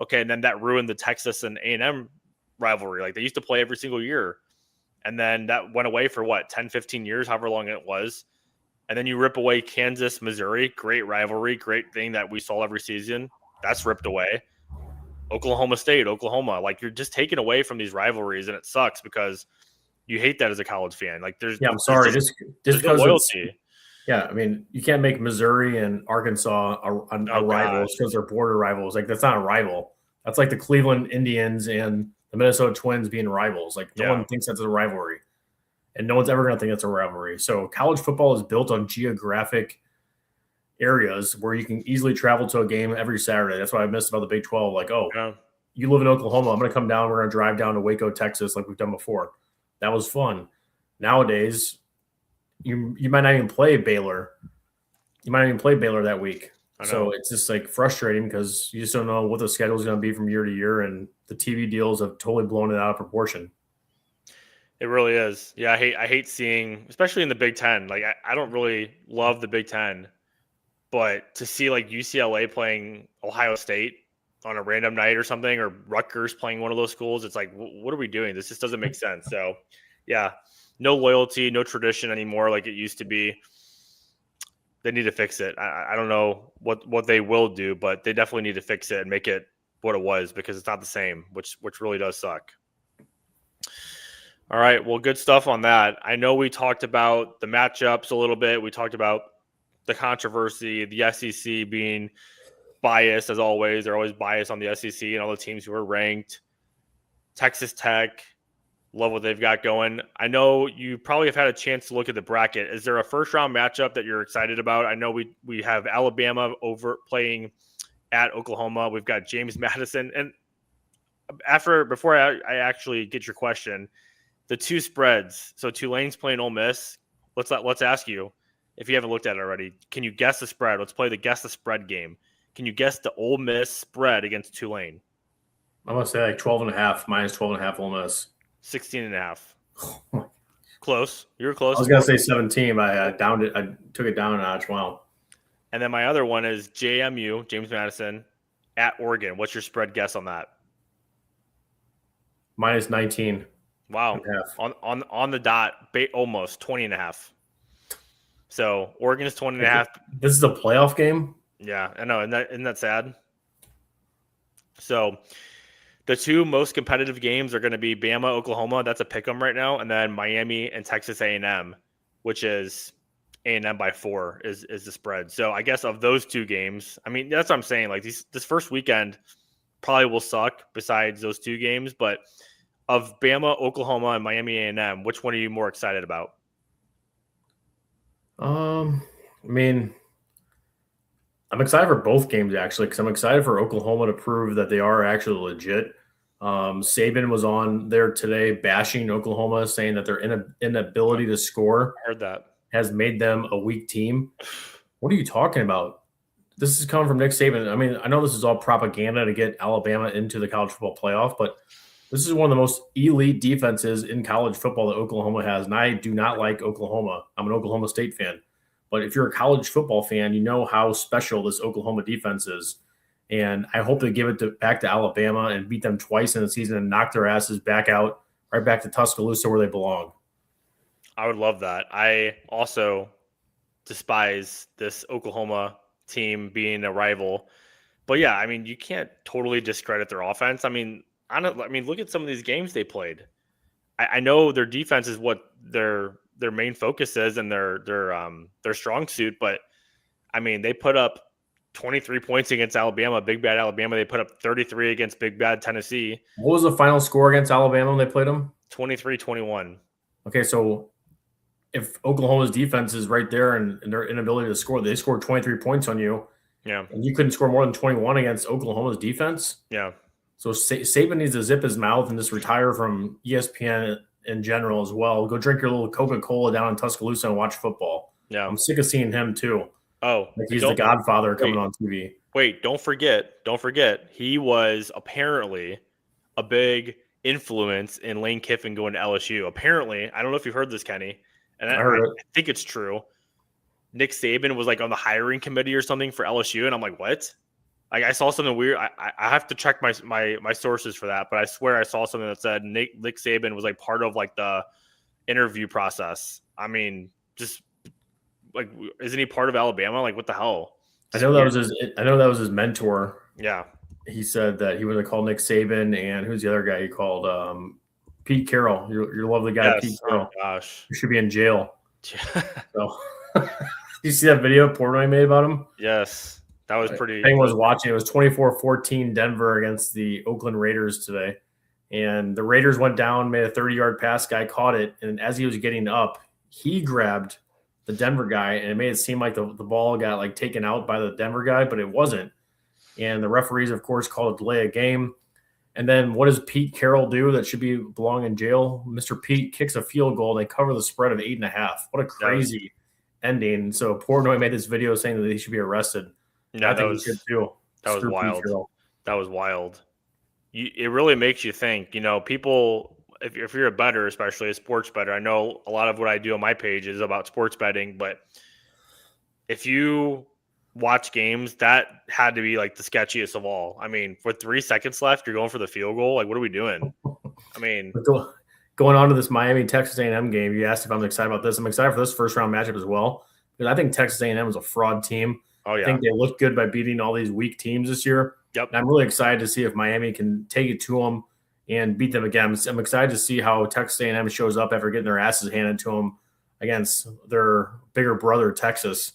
Speaker 1: Okay, and then that ruined the Texas and A&M rivalry. Like they used to play every single year. And then that went away for 10, 15 years, however long it was. And then you rip away Kansas, Missouri, great rivalry, great thing that we saw every season. That's ripped away. Oklahoma State, Oklahoma, like you're just taking away from these rivalries, and it sucks because you hate that as a college fan. Like
Speaker 2: I'm sorry, just
Speaker 1: because no loyalty.
Speaker 2: I mean, you can't make Missouri and Arkansas a rival because they're border rivals. Like, that's not a rival. That's like the Cleveland Indians and the Minnesota Twins being rivals. Like, no one thinks that's a rivalry. And no one's ever going to think it's a rivalry. So college football is built on geographic areas where you can easily travel to a game every Saturday. That's what I missed about the Big 12. Like, you live in Oklahoma, I'm going to come down. We're going to drive down to Waco, Texas, like we've done before. That was fun. Nowadays, you might not even play Baylor. You might not even play Baylor that week. So it's just like frustrating because you just don't know what the schedule is going to be from year to year, and the TV deals have totally blown it out of proportion.
Speaker 1: It really is. Yeah, I hate seeing, especially in the Big Ten. Like I don't really love the Big Ten, but to see like UCLA playing Ohio State on a random night or something, or Rutgers playing one of those schools, it's like, what are we doing? This just doesn't make sense. So, yeah, no loyalty, no tradition anymore like it used to be. They need to fix it. I don't know what they will do, but they definitely need to fix it and make it what it was because it's not the same, which really does suck. All right, well, good stuff on that. I know we talked about the matchups a little bit. We talked about the controversy, the SEC being biased as always. They're always biased on the SEC and all the teams who are ranked. Texas Tech, love what they've got going. I know you probably have had a chance to look at the bracket. Is there a first-round matchup that you're excited about? I know we have Alabama over playing at Oklahoma. We've got James Madison. And before I actually get your question, the two spreads. So Tulane's playing Ole Miss. Let's ask you, if you haven't looked at it already, can you guess the spread? Let's play the guess the spread game. Can you guess the Ole Miss spread against Tulane?
Speaker 2: I'm going to say like 12.5, minus 12.5 Ole Miss.
Speaker 1: 16.5. Close. You were
Speaker 2: I
Speaker 1: close.
Speaker 2: was gonna say 17. I downed it. I took it down a notch. Wow.
Speaker 1: And then my other one is JMU, James Madison, at Oregon. What's your spread guess on that?
Speaker 2: Minus 19
Speaker 1: Wow.
Speaker 2: and a half.
Speaker 1: On the dot, almost 20 and a half. So Oregon is 20 and a half.
Speaker 2: This is a playoff game.
Speaker 1: Yeah, I know. Isn't that sad? So the two most competitive games are going to be Bama, Oklahoma. That's a pick 'em right now, and then Miami and Texas A&M, which is A&M by 4 is the spread. So I guess of those two games, I mean that's what I'm saying. Like this first weekend probably will suck. Besides those two games, but of Bama, Oklahoma, and Miami A&M, which one are you more excited about?
Speaker 2: I mean, I'm excited for both games actually because I'm excited for Oklahoma to prove that they are actually legit. Saban was on there today bashing Oklahoma, saying that their inability to score
Speaker 1: I heard that.
Speaker 2: has made them a weak team. What are you talking about? This is coming from Nick Saban. I mean, I know this is all propaganda to get Alabama into the college football playoff, but this is one of the most elite defenses in college football that Oklahoma has. And I do not like Oklahoma. I'm an Oklahoma State fan. But if you're a college football fan, you know how special this Oklahoma defense is. And I hope they give it back to Alabama and beat them twice in the season and knock their asses back out, right back to Tuscaloosa where they belong.
Speaker 1: I would love that. I also despise this Oklahoma team being a rival. But yeah, I mean, you can't totally discredit their offense. I mean, look at some of these games they played. I know their defense is what their main focus is and their strong suit, but I mean, they put up 23 points against Alabama, big bad Alabama. They put up 33 against big bad Tennessee.
Speaker 2: What was the final score against Alabama when they played them?
Speaker 1: 23-21.
Speaker 2: Okay, so if Oklahoma's defense is right there and their inability to score, they scored 23 points on you.
Speaker 1: Yeah.
Speaker 2: And you couldn't score more than 21 against Oklahoma's defense.
Speaker 1: Yeah.
Speaker 2: So Saban needs to zip his mouth and just retire from ESPN in general as well. Go drink your little Coca-Cola down in Tuscaloosa and watch football.
Speaker 1: Yeah.
Speaker 2: I'm sick of seeing him too.
Speaker 1: Oh,
Speaker 2: like he's the Godfather coming on TV.
Speaker 1: Wait, don't forget. He was apparently a big influence in Lane Kiffin going to LSU. Apparently, I don't know if you've heard this, Kenny, and I think it's true. Nick Saban was like on the hiring committee or something for LSU, and I'm like, what? Like I saw something weird. I have to check my sources for that, but I swear I saw something that said Nick Saban was like part of like the interview process. I mean, just like, isn't he part of Alabama? Like, what the hell?
Speaker 2: I know that was his mentor.
Speaker 1: Yeah.
Speaker 2: He said that he would have called Nick Saban and who's the other guy he called? Pete Carroll. Your lovely guy, yes. Pete Carroll.
Speaker 1: Oh, gosh.
Speaker 2: You should be in jail. So, you see that video Portnoy made about him?
Speaker 1: Yes. That was pretty.
Speaker 2: Thing was watching. It was 24-14 Denver against the Oakland Raiders today. And the Raiders went down, made a 30-yard pass. Guy caught it. And as he was getting up, he grabbed the Denver guy, and it made it seem like the ball got like taken out by the Denver guy, but it wasn't. And the referees, of course, called a delay of game. And then what does Pete Carroll do that should belong in jail? Mr. Pete kicks a field goal. They cover the spread of 8.5. What a crazy ending. So Portnoy made this video saying that he should be arrested.
Speaker 1: Yeah, that was wild. That was wild. It really makes you think, people, if you're a bettor, especially a sports bettor, I know a lot of what I do on my page is about sports betting, but if you watch games, that had to be like the sketchiest of all. I mean, with 3 seconds left, you're going for the field goal. Like, what are we doing? I mean,
Speaker 2: going on to this Miami Texas A&M game, you asked if I'm excited about this. I'm excited for this first round matchup as well because I think Texas A&M is a fraud team.
Speaker 1: Oh, yeah.
Speaker 2: I think they look good by beating all these weak teams this year.
Speaker 1: Yep.
Speaker 2: And I'm really excited to see if Miami can take it to them and beat them again. I'm excited to see how Texas A&M shows up after getting their asses handed to them against their bigger brother, Texas.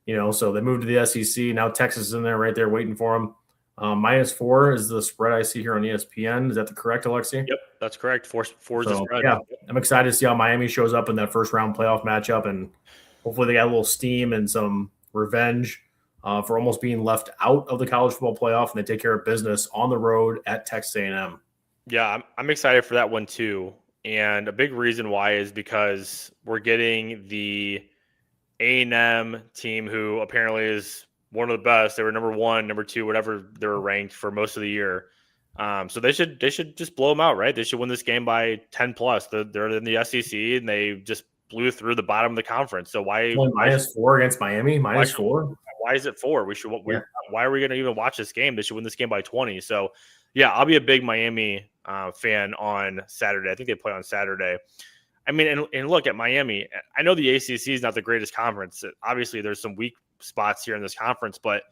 Speaker 2: So they moved to the SEC. Now Texas is in there right there waiting for them. -4 is the spread I see here on ESPN. Is that the correct, Alexi?
Speaker 1: Yep, that's correct. Four is the spread.
Speaker 2: Yeah, I'm excited to see how Miami shows up in that first round playoff matchup, and hopefully they got a little steam and some revenge for almost being left out of the college football playoff, and they take care of business on the road at Texas A&M.
Speaker 1: Yeah, I'm excited for that one too. And a big reason why is because we're getting the A&M team who apparently is one of the best. They were number 1, number 2, whatever they were ranked for most of the year. So they should just blow them out, right? They should win this game by 10 plus. They're in the SEC and they just blew through the bottom of the conference. So
Speaker 2: Only -4 against Miami, -4.
Speaker 1: why is it 4?
Speaker 2: Yeah.
Speaker 1: Why are we going to even watch this game? They should win this game by 20. So yeah, I'll be a big Miami fan on Saturday. I think they play on Saturday. I mean, and look at Miami. I know the ACC is not the greatest conference. Obviously, there's some weak spots here in this conference, but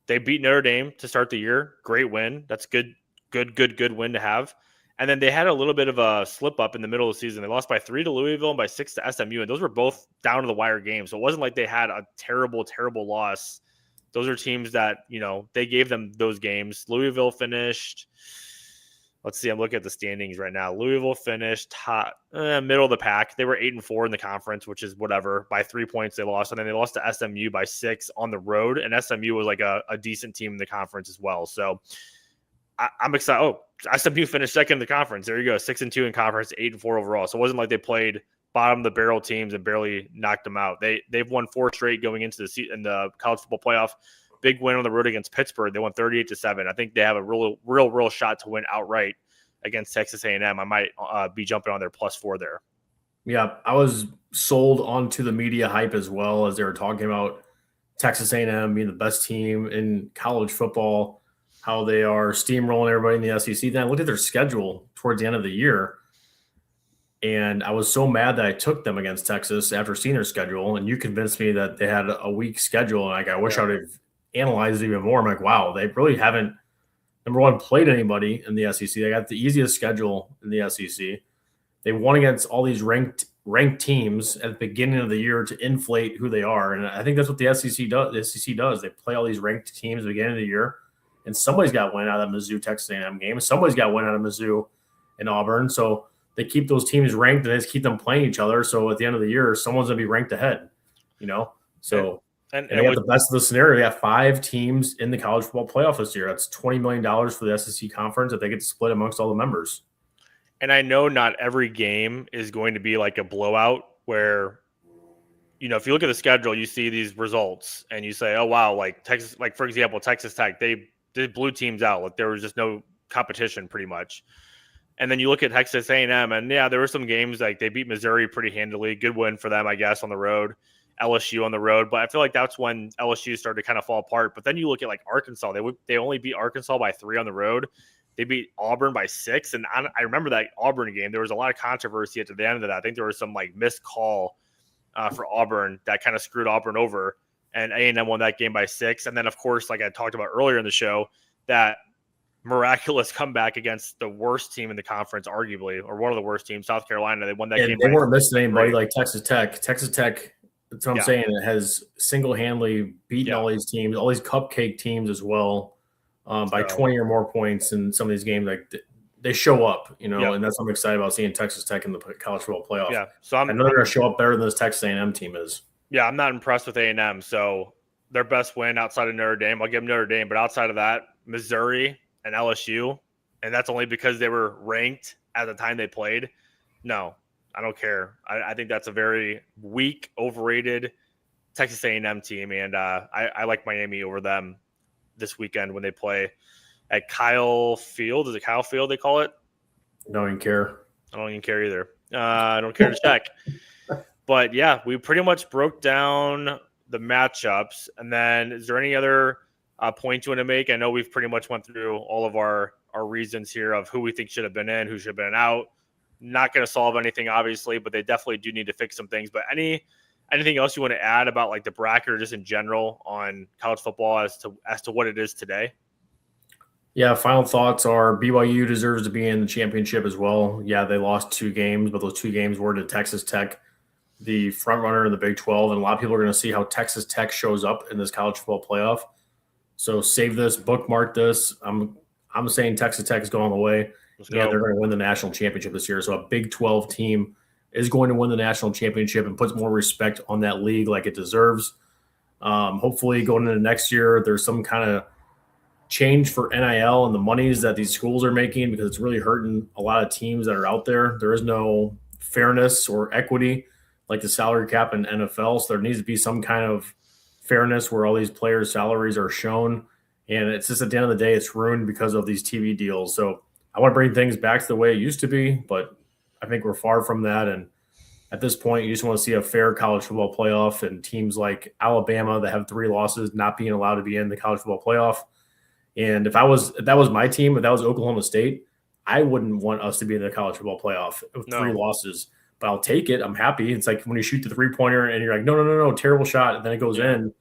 Speaker 1: they beat Notre Dame to start the year. Great win. That's good win to have. And then they had a little bit of a slip up in the middle of the season. They lost by 3 to Louisville and by 6 to SMU. And those were both down to the wire games. So it wasn't like they had a terrible loss. Those are teams that, they gave them those games. Louisville finished, let's see, I'm looking at the standings right now. Louisville finished top, middle of the pack. They were 8-4 in the conference, which is whatever. By 3 points they lost. And then they lost to SMU by 6 on the road. And SMU was like a decent team in the conference as well. So I'm excited. Oh, SMU finished second in the conference. There you go. 6-2 in conference, 8-4 overall. So it wasn't like they played bottom of the barrel teams and barely knocked them out. They've won 4 straight going into the college football playoff. Big win on the road against Pittsburgh. They won 38-7. I think they have a real shot to win outright against Texas A&M. I might be jumping on their +4 there.
Speaker 2: Yeah, I was sold onto the media hype as well as they were talking about Texas A&M being the best team in college football, how they are steamrolling everybody in the SEC. Then I looked at their schedule towards the end of the year, and I was so mad that I took them against Texas after seeing their schedule, and you convinced me that they had a weak schedule, and I wish I would have analyzed it even more. I'm like, wow, they really haven't, number one, played anybody in the SEC. They got the easiest schedule in the SEC. They won against all these ranked teams at the beginning of the year to inflate who they are, and I think that's what the SEC does. The SEC does. They play all these ranked teams at the beginning of the year. And somebody's got to win out of the Mizzou Texas A&M game. Somebody's got to win out of Mizzou and Auburn. So they keep those teams ranked and they just keep them playing each other. So at the end of the year, someone's going to be ranked ahead, So and they got the best of the scenario. They have 5 teams in the college football playoff this year. That's $20 million for the SEC conference that they get to split amongst all the members.
Speaker 1: And I know not every game is going to be like a blowout where, if you look at the schedule, you see these results and you say, oh, wow, like Texas, like for example, Texas Tech, they blew teams out. Like there was just no competition pretty much. And then you look at Texas A&M, and yeah, there were some games like they beat Missouri pretty handily. Good win for them, I guess, on the road. LSU on the road, but I feel like that's when LSU started to kind of fall apart. But then you look at like Arkansas; they only beat Arkansas by 3 on the road. They beat Auburn by 6, and I remember that Auburn game. There was a lot of controversy at the end of that. I think there was some like missed call for Auburn that kind of screwed Auburn over. And A&M won that game by 6. And then, of course, like I talked about earlier in the show, that miraculous comeback against the worst team in the conference, arguably, or one of the worst teams, South Carolina. They won that game.
Speaker 2: They weren't missing anybody like Texas Tech. Texas Tech, that's what I'm saying. It has single-handedly beaten all these teams, all these cupcake teams as well, by 20 or more points in some of these games. Like they show up, and that's what I'm excited about seeing Texas Tech in the college football playoff.
Speaker 1: Yeah, so I know
Speaker 2: they're going to show up better than this Texas A&M team is.
Speaker 1: Yeah, I'm not impressed with A&M. So their best win outside of Notre Dame, I'll give them Notre Dame. But outside of that, Missouri and LSU, and that's only because they were ranked at the time they played. No, I don't care. I think that's a very weak, overrated Texas A&M team, and I like Miami over them this weekend when they play at Kyle Field. Is it Kyle Field they call it?
Speaker 2: Don't even care.
Speaker 1: I don't even care either. I don't care to check. But, yeah, we pretty much broke down the matchups. And then is there any other points you want to make? I know we've pretty much went through all of our reasons here of who we think should have been in, who should have been out. Not going to solve anything, obviously, but they definitely do need to fix some things. But anything else you want to add about, like, the bracket or just in general on college football as to what it is today?
Speaker 2: Yeah, final thoughts are BYU deserves to be in the championship as well. Yeah, they lost 2 games, but those 2 games were to Texas Tech, the front runner in the Big 12, and a lot of people are going to see how Texas Tech shows up in this college football playoff. So save this, bookmark this. I'm saying Texas Tech is going the way. Yeah, they're going to win the national championship this year. So a Big 12 team is going to win the national championship and puts more respect on that league like it deserves. Hopefully going into next year, there's some kind of change for NIL and the monies that these schools are making, because it's really hurting a lot of teams that are out there. There is no fairness or equity like the salary cap in NFL. So there needs to be some kind of fairness where all these players' salaries are shown And it's just at the end of the day, it's ruined because of these TV deals. So I want to bring things back to the way it used to be, but I think we're far from that. And at this point, you just want to see a fair college football playoff, and teams like Alabama that have 3 losses not being allowed to be in the college football playoff. And if that was my team, if that was Oklahoma State, I wouldn't want us to be in the college football playoff with 3
Speaker 1: No.
Speaker 2: losses. But I'll take it. I'm happy. It's like when you shoot the 3-pointer and you're like, no, terrible shot, and then it goes in.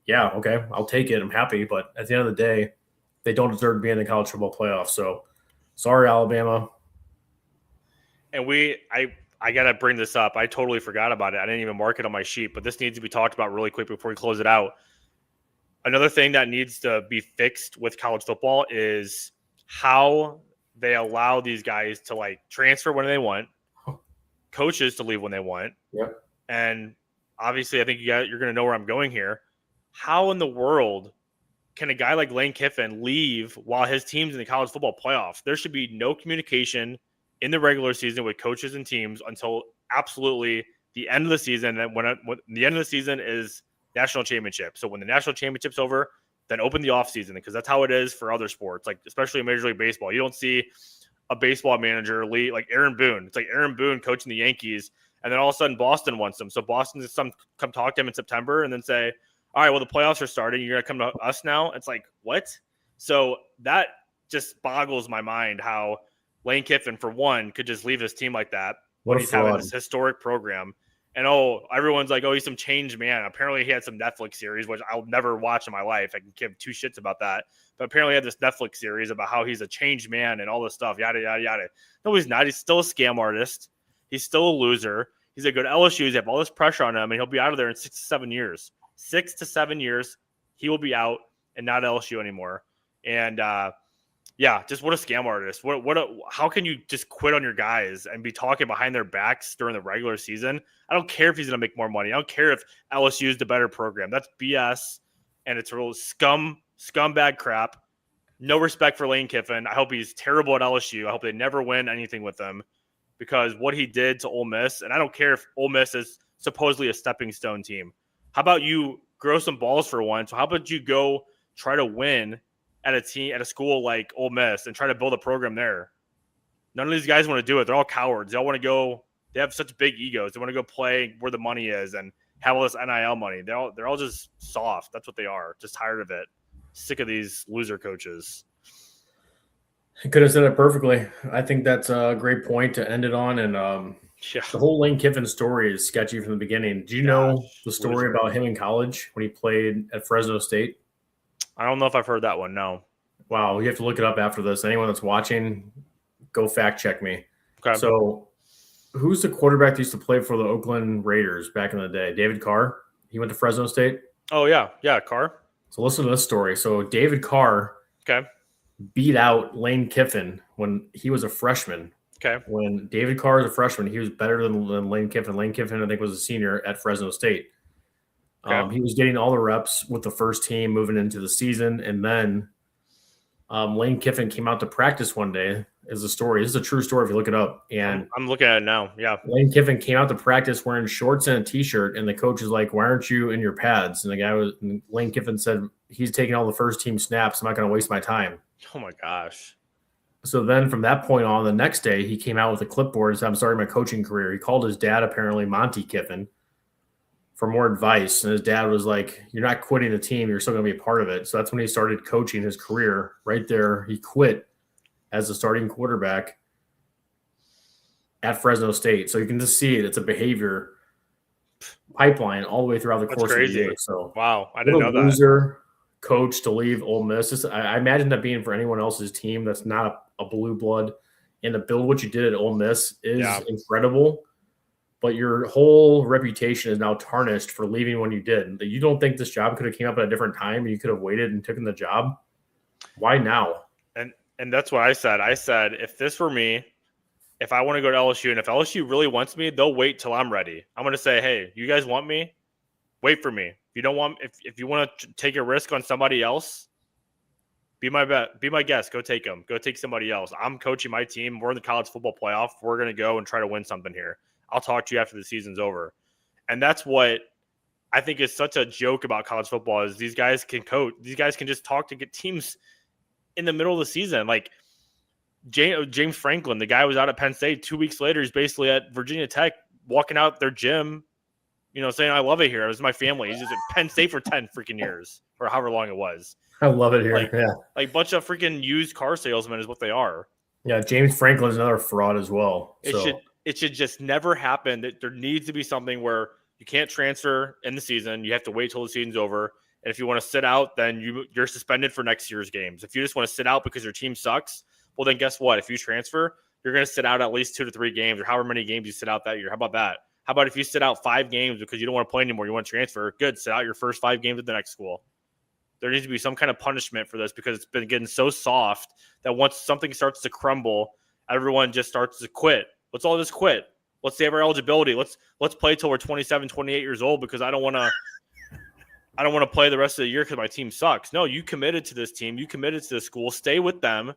Speaker 2: Yeah, okay, I'll take it. I'm happy. But at the end of the day, they don't deserve to be in the college football playoff. So sorry, Alabama.
Speaker 1: And I got to bring this up. I totally forgot about it. I didn't even mark it on my sheet, but this needs to be talked about really quick before we close it out. Another thing that needs to be fixed with college football is how they allow these guys to like transfer when they want, coaches to leave when they want.
Speaker 2: Yep.
Speaker 1: And obviously, I think you're going to know where I'm going here. How in the world can a guy like Lane Kiffin leave while his team's in the college football playoff? There should be no communication in the regular season with coaches and teams until absolutely the end of the season. And when the end of the season is national championship. So when the national championship's over, then open the offseason, because that's how it is for other sports, like especially in Major League Baseball. You don't see a baseball manager leave, like Aaron Boone. It's like Aaron Boone coaching the Yankees, and then all of a sudden Boston wants him. So Boston just come talk to him in September and then say, all right, well, the playoffs are starting. You're going to come to us now? It's like, what? So that just boggles my mind how Lane Kiffin, for one, could just leave his team like that when he's having this historic program. And, everyone's like, he's some changed man. Apparently he had some Netflix series, which I'll never watch in my life. I can give 2 shits about that. But apparently he had this Netflix series about how he's a changed man and all this stuff, yada, yada, yada. No, he's not. He's still a scam artist. He's still a loser. He's a good LSU. He's have all this pressure on him, and he'll be out of there in 6 to 7 years. 6 to 7 years, he will be out and not LSU anymore. And, just what a scam artist. How can you just quit on your guys and be talking behind their backs during the regular season? I don't care if he's going to make more money. I don't care if LSU is the better program. That's BS, and it's real scumbag crap. No respect for Lane Kiffin. I hope he's terrible at LSU. I hope they never win anything with him, because what he did to Ole Miss, and I don't care if Ole Miss is supposedly a stepping stone team. How about you grow some balls for once? So how about you go try to win at a school like Ole Miss and try to build a program there? None of these guys want to do it. They're all cowards. They all want to go. They have such big egos. They want to go play where the money is and have all this NIL money. They're all just soft. That's what they are. Just tired of it. Sick of these loser coaches.
Speaker 2: I could have said it perfectly. I think that's a great point to end it on. And the whole Lane Kiffin story is sketchy from the beginning. Do you know the story about him in college when he played at Fresno State?
Speaker 1: I don't know if I've heard that one. No.
Speaker 2: Wow. You have to look it up after this. Anyone that's watching, go fact check me.
Speaker 1: Okay.
Speaker 2: So who's the quarterback that used to play for the Oakland Raiders back in the day? David Carr. He went to Fresno State.
Speaker 1: Oh, yeah. Yeah, Carr.
Speaker 2: So listen to this story. So David Carr beat out Lane Kiffin when he was a freshman.
Speaker 1: Okay.
Speaker 2: When David Carr was a freshman, he was better than Lane Kiffin. Lane Kiffin, I think, was a senior at Fresno State. Okay. He was getting all the reps with the first team moving into the season. And then Lane Kiffin came out to practice one day. Is a story. This is a true story if you look it up. And
Speaker 1: I'm looking at it now. Yeah.
Speaker 2: Lane Kiffin came out to practice wearing shorts and a t-shirt, and the coach was like, "Why aren't you in your pads?" And Lane Kiffin said, "He's taking all the first team snaps. I'm not going to waste my time."
Speaker 1: Oh my gosh.
Speaker 2: So then from that point on, the next day he came out with a clipboard and said, "I'm starting my coaching career." He called his dad, apparently Monty Kiffin, for more advice. And his dad was like, "You're not quitting the team. You're still going to be a part of it." So that's when he started coaching his career right there. He quit as a starting quarterback at Fresno State. So you can just see it. It's a behavior pipeline all the way throughout the course of the year. So
Speaker 1: wow, I didn't know that.
Speaker 2: Loser coach to leave Ole Miss. I imagine that being for anyone else's team that's not a blue blood, and to build what you did at Ole Miss is incredible. But your whole reputation is now tarnished for leaving when you did. You don't think this job could have came up at a different time and you could have waited and taken the job? Why now?
Speaker 1: And that's what I said. I said, if this were me, if I want to go to LSU, and if LSU really wants me, they'll wait till I'm ready. I'm going to say, hey, you guys want me? Wait for me. If you don't want, if you want to take a risk on somebody else, be my guest. Go take them. Go take somebody else. I'm coaching my team. We're in the college football playoff. We're going to go and try to win something here. I'll talk to you after the season's over. And that's what I think is such a joke about college football is these guys can coach. These guys can just talk to get teams in the middle of the season. Like James Franklin, the guy was out at Penn State. 2 weeks later, he's basically at Virginia Tech walking out their gym, saying, I love it here. It was my family. He's just at Penn State for 10 freaking years or however long it was.
Speaker 2: I love it here.
Speaker 1: Like,
Speaker 2: yeah.
Speaker 1: Like a bunch of freaking used car salesmen is what they are.
Speaker 2: Yeah, James Franklin is another fraud as well.
Speaker 1: It should just never happen. That there needs to be something where you can't transfer in the season. You have to wait till the season's over. And if you want to sit out, then you're suspended for next year's games. If you just want to sit out because your team sucks, well, then guess what? If you transfer, you're going to sit out at least 2 to 3 games or however many games you sit out that year. How about that? How about if you sit out 5 games because you don't want to play anymore, you want to transfer? Good, sit out your first 5 games at the next school. There needs to be some kind of punishment for this because it's been getting so soft that once something starts to crumble, everyone just starts to quit. Let's all just quit. Let's save our eligibility. Let's play till we're 27, 28 years old because I don't want to play the rest of the year because my team sucks. No, you committed to this team. You committed to this school. Stay with them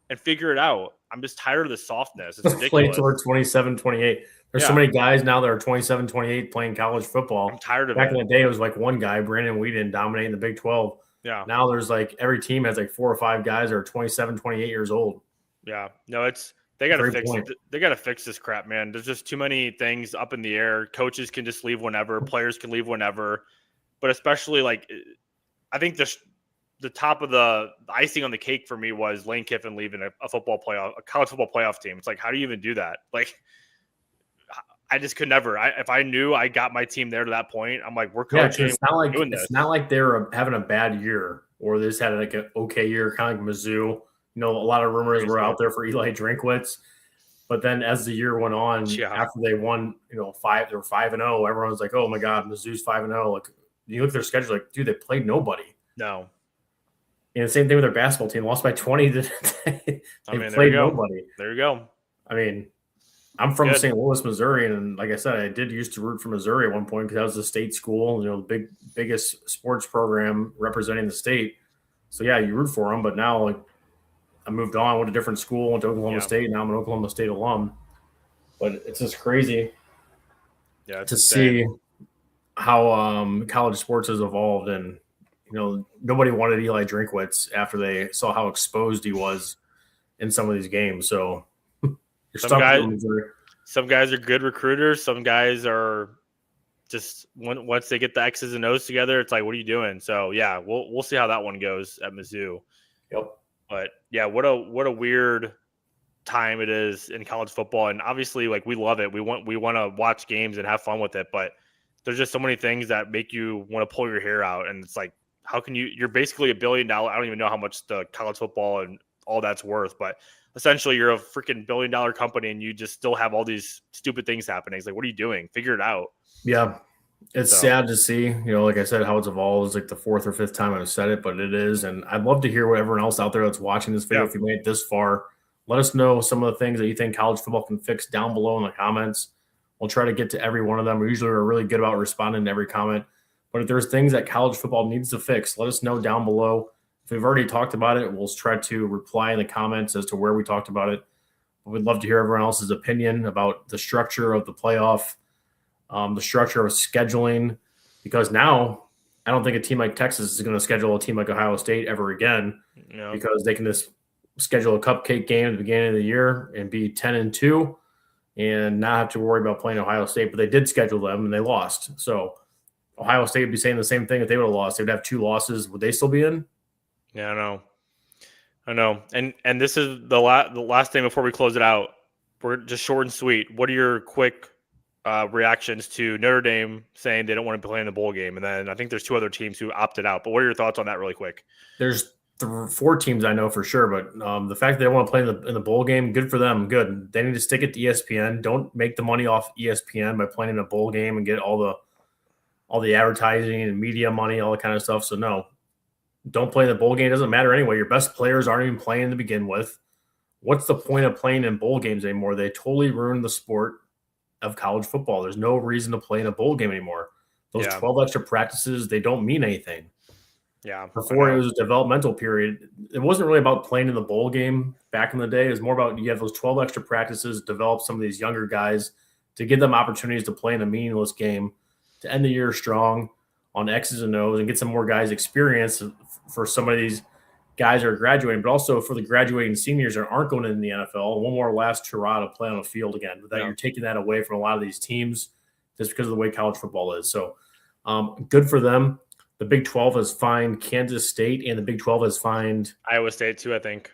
Speaker 1: and figure it out. I'm just tired of the softness. It's ridiculous.
Speaker 2: Play till we're 27, 28. There's so many guys now that are 27, 28 playing college football.
Speaker 1: I'm tired of
Speaker 2: Back
Speaker 1: it.
Speaker 2: in the day, it was like one guy, Brandon Whedon, dominating the Big 12.
Speaker 1: Yeah.
Speaker 2: Now there's like every team has like 4 or 5 guys that are 27, 28 years old.
Speaker 1: Yeah. No, they got to fix it. They got to fix this crap, man. There's just too many things up in the air. Coaches can just leave whenever. Players can leave whenever. But especially I think the top of the icing on the cake for me was Lane Kiffin leaving a college football playoff team. It's like, how do you even do that? Like, I just could never. If I knew I got my team there to that point, I'm like, we're coaching.
Speaker 2: Yeah, it's not like they're having a bad year or they just had like an okay year, kind of like Mizzou. A lot of rumors were out there for Eli Drinkwitz, but then as the year went on, after they won, they were 5-0. Everyone was like, "Oh my God, Mizzou's 5-0." Like you look at their schedule, like, dude, they played nobody.
Speaker 1: No.
Speaker 2: And the same thing with their basketball team, lost by 20. They played nobody.
Speaker 1: There you go.
Speaker 2: I mean, I'm from St. Louis, Missouri, and like I said, I did used to root for Missouri at one point because that was a state school, the biggest sports program representing the state. So yeah, you root for them, but now like I moved on, went to a different school, went to Oklahoma State. Now I'm an Oklahoma State alum. But it's just crazy to see how college sports has evolved, and nobody wanted Eli Drinkwitz after they saw how exposed he was in some of these games. So. Some
Speaker 1: guys are good recruiters. Some guys are just once they get the X's and O's together, it's like, what are you doing? So yeah, we'll see how that one goes at Mizzou.
Speaker 2: Yep.
Speaker 1: But yeah, what a weird time it is in college football, and obviously, like, we love it. We want to watch games and have fun with it, but there's just so many things that make you want to pull your hair out, and it's like, how can you're basically $1 billion. I don't even know how much the college football and all that's worth, but essentially you're a freaking $1 billion company and you just still have all these stupid things happening. It's like, what are you doing? Figure it out.
Speaker 2: Yeah. It's sad to see, like I said, how it's evolved. It's like the 4th or 5th time I've said it, but it is. And I'd love to hear what everyone else out there that's watching this video, if you made it this far, let us know some of the things that you think college football can fix down below in the comments. We'll try to get to every one of them. We usually are really good about responding to every comment. But if there's things that college football needs to fix, let us know down below. If we've already talked about it, we'll try to reply in the comments as to where we talked about it. But we'd love to hear everyone else's opinion about the structure of the playoff, the structure of scheduling, because now I don't think a team like Texas is going to schedule a team like Ohio State ever again, because they can just schedule a cupcake game at the beginning of the year and be 10-2 and not have to worry about playing Ohio State. But they did schedule them and they lost. So Ohio State would be saying the same thing if they would have lost. They would have 2 losses. Would they still be in?
Speaker 1: Yeah, I know. And this is the last thing before we close it out. We're just short and sweet. What are your quick reactions to Notre Dame saying they don't want to play in the bowl game? And then I think there's 2 other teams who opted out. But what are your thoughts on that really quick?
Speaker 2: There's 4 teams I know for sure, but the fact that they don't want to play in the bowl game, good for them. Good. They need to stick it to ESPN. Don't make the money off ESPN by playing in a bowl game and get all the advertising and media money, all that kind of stuff. So no. Don't play in the bowl game. It doesn't matter anyway. Your best players aren't even playing to begin with. What's the point of playing in bowl games anymore? They totally ruined the sport of college football. There's no reason to play in a bowl game anymore. Those 12 extra practices, they don't mean anything.
Speaker 1: Yeah.
Speaker 2: Before it was a developmental period. It wasn't really about playing in the bowl game back in the day. It was more about you have those 12 extra practices, develop some of these younger guys to give them opportunities to play in a meaningless game. to end the year strong on X's and O's and get some more guys experience for some of these guys that are graduating, but also for the graduating seniors that aren't going in the NFL. One more last hurrah to play on the field again. But that you're taking that away from a lot of these teams just because of the way college football is. So good for them. The Big 12 has fined Kansas State, and the Big 12 has fined
Speaker 1: Iowa State too, I think.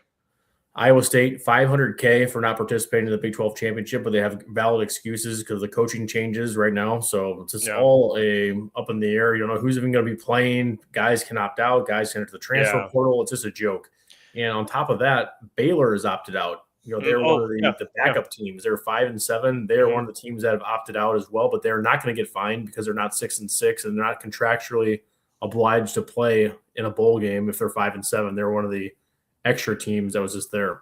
Speaker 2: Iowa State $500K for not participating in the Big 12 championship, but they have valid excuses because of the coaching changes right now. So it's just all up in the air. You don't know who's even going to be playing. Guys can opt out. Guys can enter the transfer portal. It's just a joke. And on top of that, Baylor has opted out. They're one of the backup teams. They're 5-7. They're one of the teams that have opted out as well, but they're not going to get fined because they're not 6-6 and they're not contractually obliged to play in a bowl game if they're 5-7. They're one of the extra teams that was just there.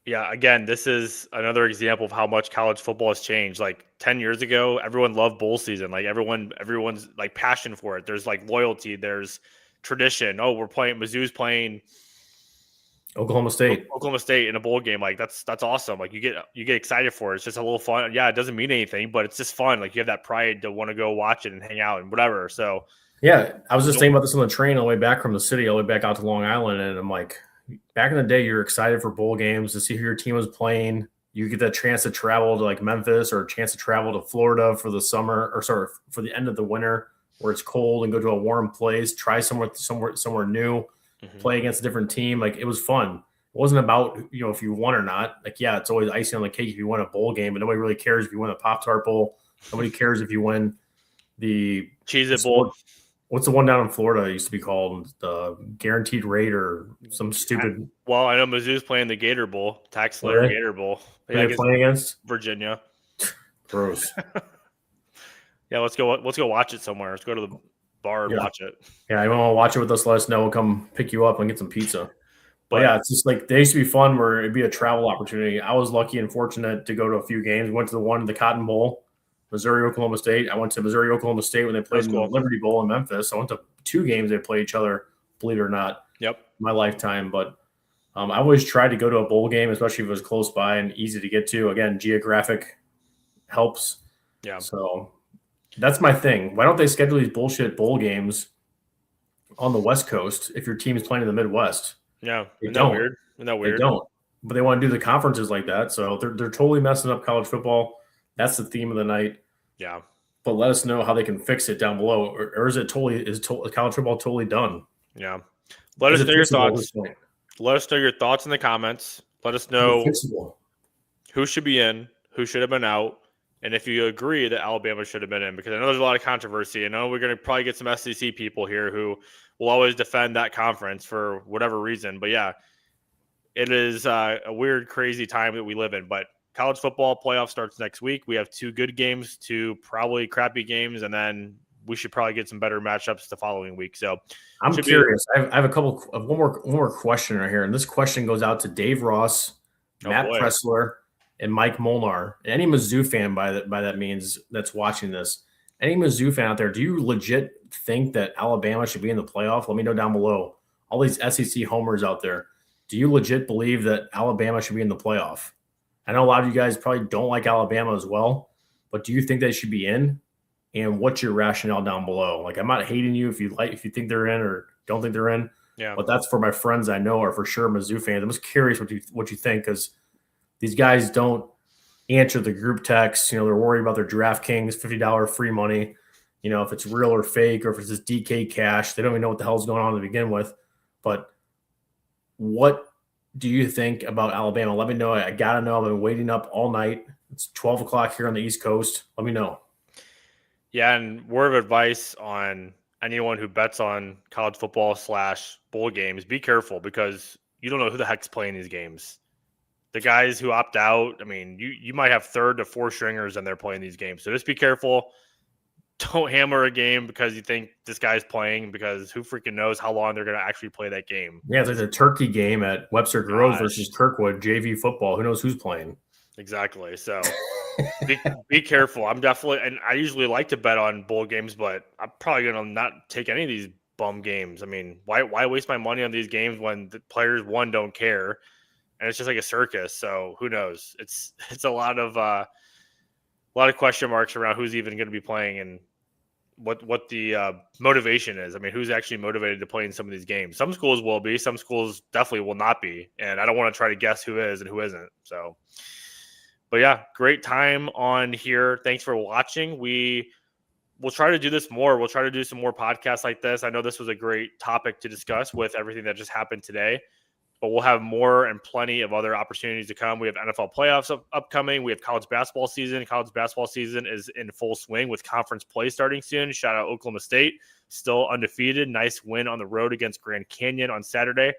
Speaker 1: Yeah, again, this is another example of how much college football has changed. Like 10 years ago, everyone loved bowl season. Like everyone's like passion for it. There's like loyalty, there's tradition. Oh, Mizzou's playing
Speaker 2: Oklahoma State
Speaker 1: in a bowl game. Like that's awesome. Like you get excited for it. It's just a little fun. Yeah, it doesn't mean anything, but it's just fun. Like you have that pride to want to go watch it and hang out and whatever. So
Speaker 2: yeah, I was just thinking about this on the train all the way back from the city, all the way back out to Long Island, and I'm like, back in the day, you're excited for bowl games to see who your team was playing. You get that chance to travel to like Memphis or a chance to travel to Florida for the summer for the end of the winter where it's cold and go to a warm place, try somewhere new, play against a different team. Like it was fun. It wasn't about, if you won or not. Like, yeah, it's always icing on the cake if you win a bowl game, but nobody really cares if you win a Pop-Tart Bowl. Nobody cares if you win the
Speaker 1: Cheez-It Bowl.
Speaker 2: What's the one down in Florida? It used to be called the Guaranteed Rate or some stupid.
Speaker 1: Well, I know Mizzou's playing the Gator Bowl, Tax Slayer Gator Bowl.
Speaker 2: Who are they playing against?
Speaker 1: Virginia.
Speaker 2: Gross.
Speaker 1: Yeah, let's go watch it somewhere. Let's go to the bar and watch it.
Speaker 2: Yeah, you want to watch it with us? Let us know. We'll come pick you up and get some pizza. But yeah, it's just like they used to be fun where it'd be a travel opportunity. I was lucky and fortunate to go to a few games. Went to the Cotton Bowl. Missouri, Oklahoma State. I went to Missouri, Oklahoma State when they played in the Liberty Bowl in Memphis. I went to 2 games they play each other, believe it or not.
Speaker 1: Yep.
Speaker 2: My lifetime. But I always tried to go to a bowl game, especially if it was close by and easy to get to. Again, geographic helps.
Speaker 1: Yeah.
Speaker 2: So that's my thing. Why don't they schedule these bullshit bowl games on the West Coast if your team is playing in the Midwest?
Speaker 1: Yeah.
Speaker 2: They
Speaker 1: Isn't
Speaker 2: don't.
Speaker 1: that weird? Isn't that weird?
Speaker 2: They don't. But they want to do the conferences like that. So they're totally messing up college football. That's the theme of the night.
Speaker 1: Yeah.
Speaker 2: But let us know how they can fix it down below. Or is college football totally done?
Speaker 1: Yeah. Let us know your thoughts. Let us know your thoughts in the comments. Let us know who should be in, who should have been out, and if you agree that Alabama should have been in, because I know there's a lot of controversy. I know we're going to probably get some SEC people here who will always defend that conference for whatever reason. But yeah, it is a weird, crazy time that we live in. But college football playoff starts next week. We have 2 good games, 2 probably crappy games, and then we should probably get some better matchups the following week. So
Speaker 2: I'm curious. I have one more question right here, and this question goes out to Dave Ross, Matt Pressler, and Mike Molnar. And any Mizzou fan by that means that's watching this. Any Mizzou fan out there, do you legit think that Alabama should be in the playoff? Let me know down below. All these SEC homers out there, do you legit believe that Alabama should be in the playoff? I know a lot of you guys probably don't like Alabama as well, but do you think they should be in? And what's your rationale down below? Like, I'm not hating you if you think they're in or don't think they're in.
Speaker 1: Yeah.
Speaker 2: But that's for my friends I know are for sure Mizzou fans. I'm just curious what you think, because these guys don't answer the group texts. They're worried about their DraftKings $50 free money. If it's real or fake, or if it's just DK cash. They don't even know what the hell's going on to begin with. But what do you think about Alabama? Let me know. I got to know. I've been waiting up all night. It's 12 o'clock here on the East Coast. Let me know.
Speaker 1: Yeah, and word of advice on anyone who bets on college football / bowl games, be careful, because you don't know who the heck's playing these games. The guys who opt out, I mean, you might have 3rd to 4th stringers and they're playing these games. So just be careful. Don't hammer a game because you think this guy's playing, because who freaking knows how long they're going to actually play that game.
Speaker 2: Yeah, it's like a turkey game at Webster Groves versus Kirkwood, JV football. Who knows who's playing?
Speaker 1: Exactly. So be careful. I'm definitely, and I usually like to bet on bowl games, but I'm probably going to not take any of these bum games. I mean, why waste my money on these games when the players, one, don't care, and it's just like a circus. So who knows? It's a lot of question marks around who's even going to be playing, and what the motivation is. I mean, who's actually motivated to play in some of these games? Some schools will be, some schools definitely will not be, and I don't want to try to guess who is and who isn't. So, but yeah, great time on here. Thanks for watching. We'll try to do this more. We'll try to do some more podcasts like this. I know this was a great topic to discuss with everything that just happened today, but we'll have more and plenty of other opportunities to come. We have NFL playoffs upcoming. We have college basketball season. College basketball season is in full swing with conference play starting soon. Shout out Oklahoma State, still undefeated. Nice win on the road against Grand Canyon on Saturday.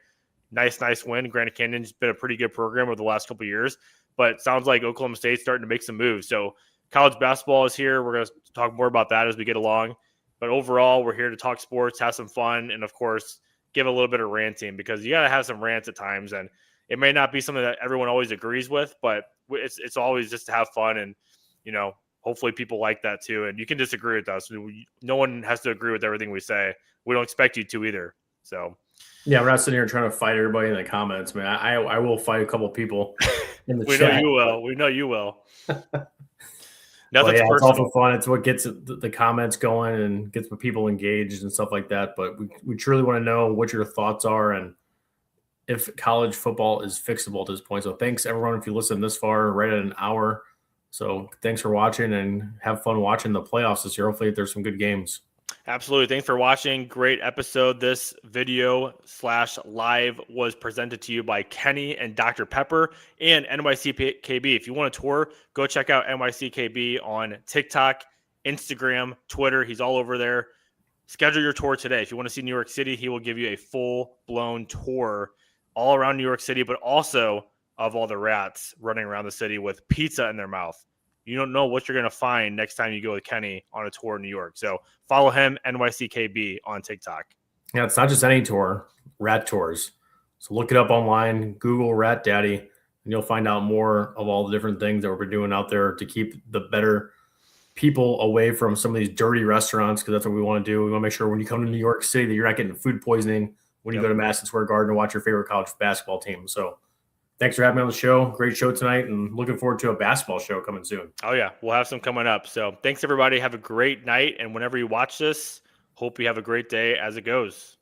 Speaker 1: Nice win. Grand Canyon's been a pretty good program over the last couple of years, but it sounds like Oklahoma State's starting to make some moves. So college basketball is here. We're going to talk more about that as we get along. But overall, we're here to talk sports, have some fun, and, of course, give a little bit of ranting, because you got to have some rants at times. And it may not be something that everyone always agrees with, but it's always just to have fun. And, hopefully people like that too. And you can disagree with us. No one has to agree with everything we say. We don't expect you to either. So,
Speaker 2: yeah, we're not sitting here trying to fight everybody in the comments, man. I will fight a couple people in the
Speaker 1: we
Speaker 2: chat.
Speaker 1: know you will. We know you will.
Speaker 2: Nothing's personal. It's all for fun. It's what gets the comments going and gets the people engaged and stuff like that. But we truly want to know what your thoughts are and if college football is fixable at this point. So thanks, everyone, if you listen this far, right at an hour. So thanks for watching, and have fun watching the playoffs this year. Hopefully there's some good games.
Speaker 1: Absolutely. Thanks for watching. Great episode. This video/live was presented to you by Kenny and Dr. Pepper and NYCKB. If you want a tour, go check out NYCKB on TikTok, Instagram, Twitter. He's all over there. Schedule your tour today. If you want to see New York City, he will give you a full-blown tour all around New York City, but also of all the rats running around the city with pizza in their mouth. You don't know what you're going to find next time you go with Kenny on a tour in New York. So follow him, NYCKB, on TikTok.
Speaker 2: Yeah, it's not just any tour, rat tours. So look it up online, Google Rat Daddy, and you'll find out more of all the different things that we're doing out there to keep the better people away from some of these dirty restaurants, because that's what we want to do. We want to make sure when you come to New York City that you're not getting food poisoning when you go to Madison Square Garden to watch your favorite college basketball team. So thanks for having me on the show. Great show tonight, and looking forward to a basketball show coming soon.
Speaker 1: Oh, yeah. We'll have some coming up. So thanks, everybody. Have a great night. And whenever you watch this, hope you have a great day as it goes.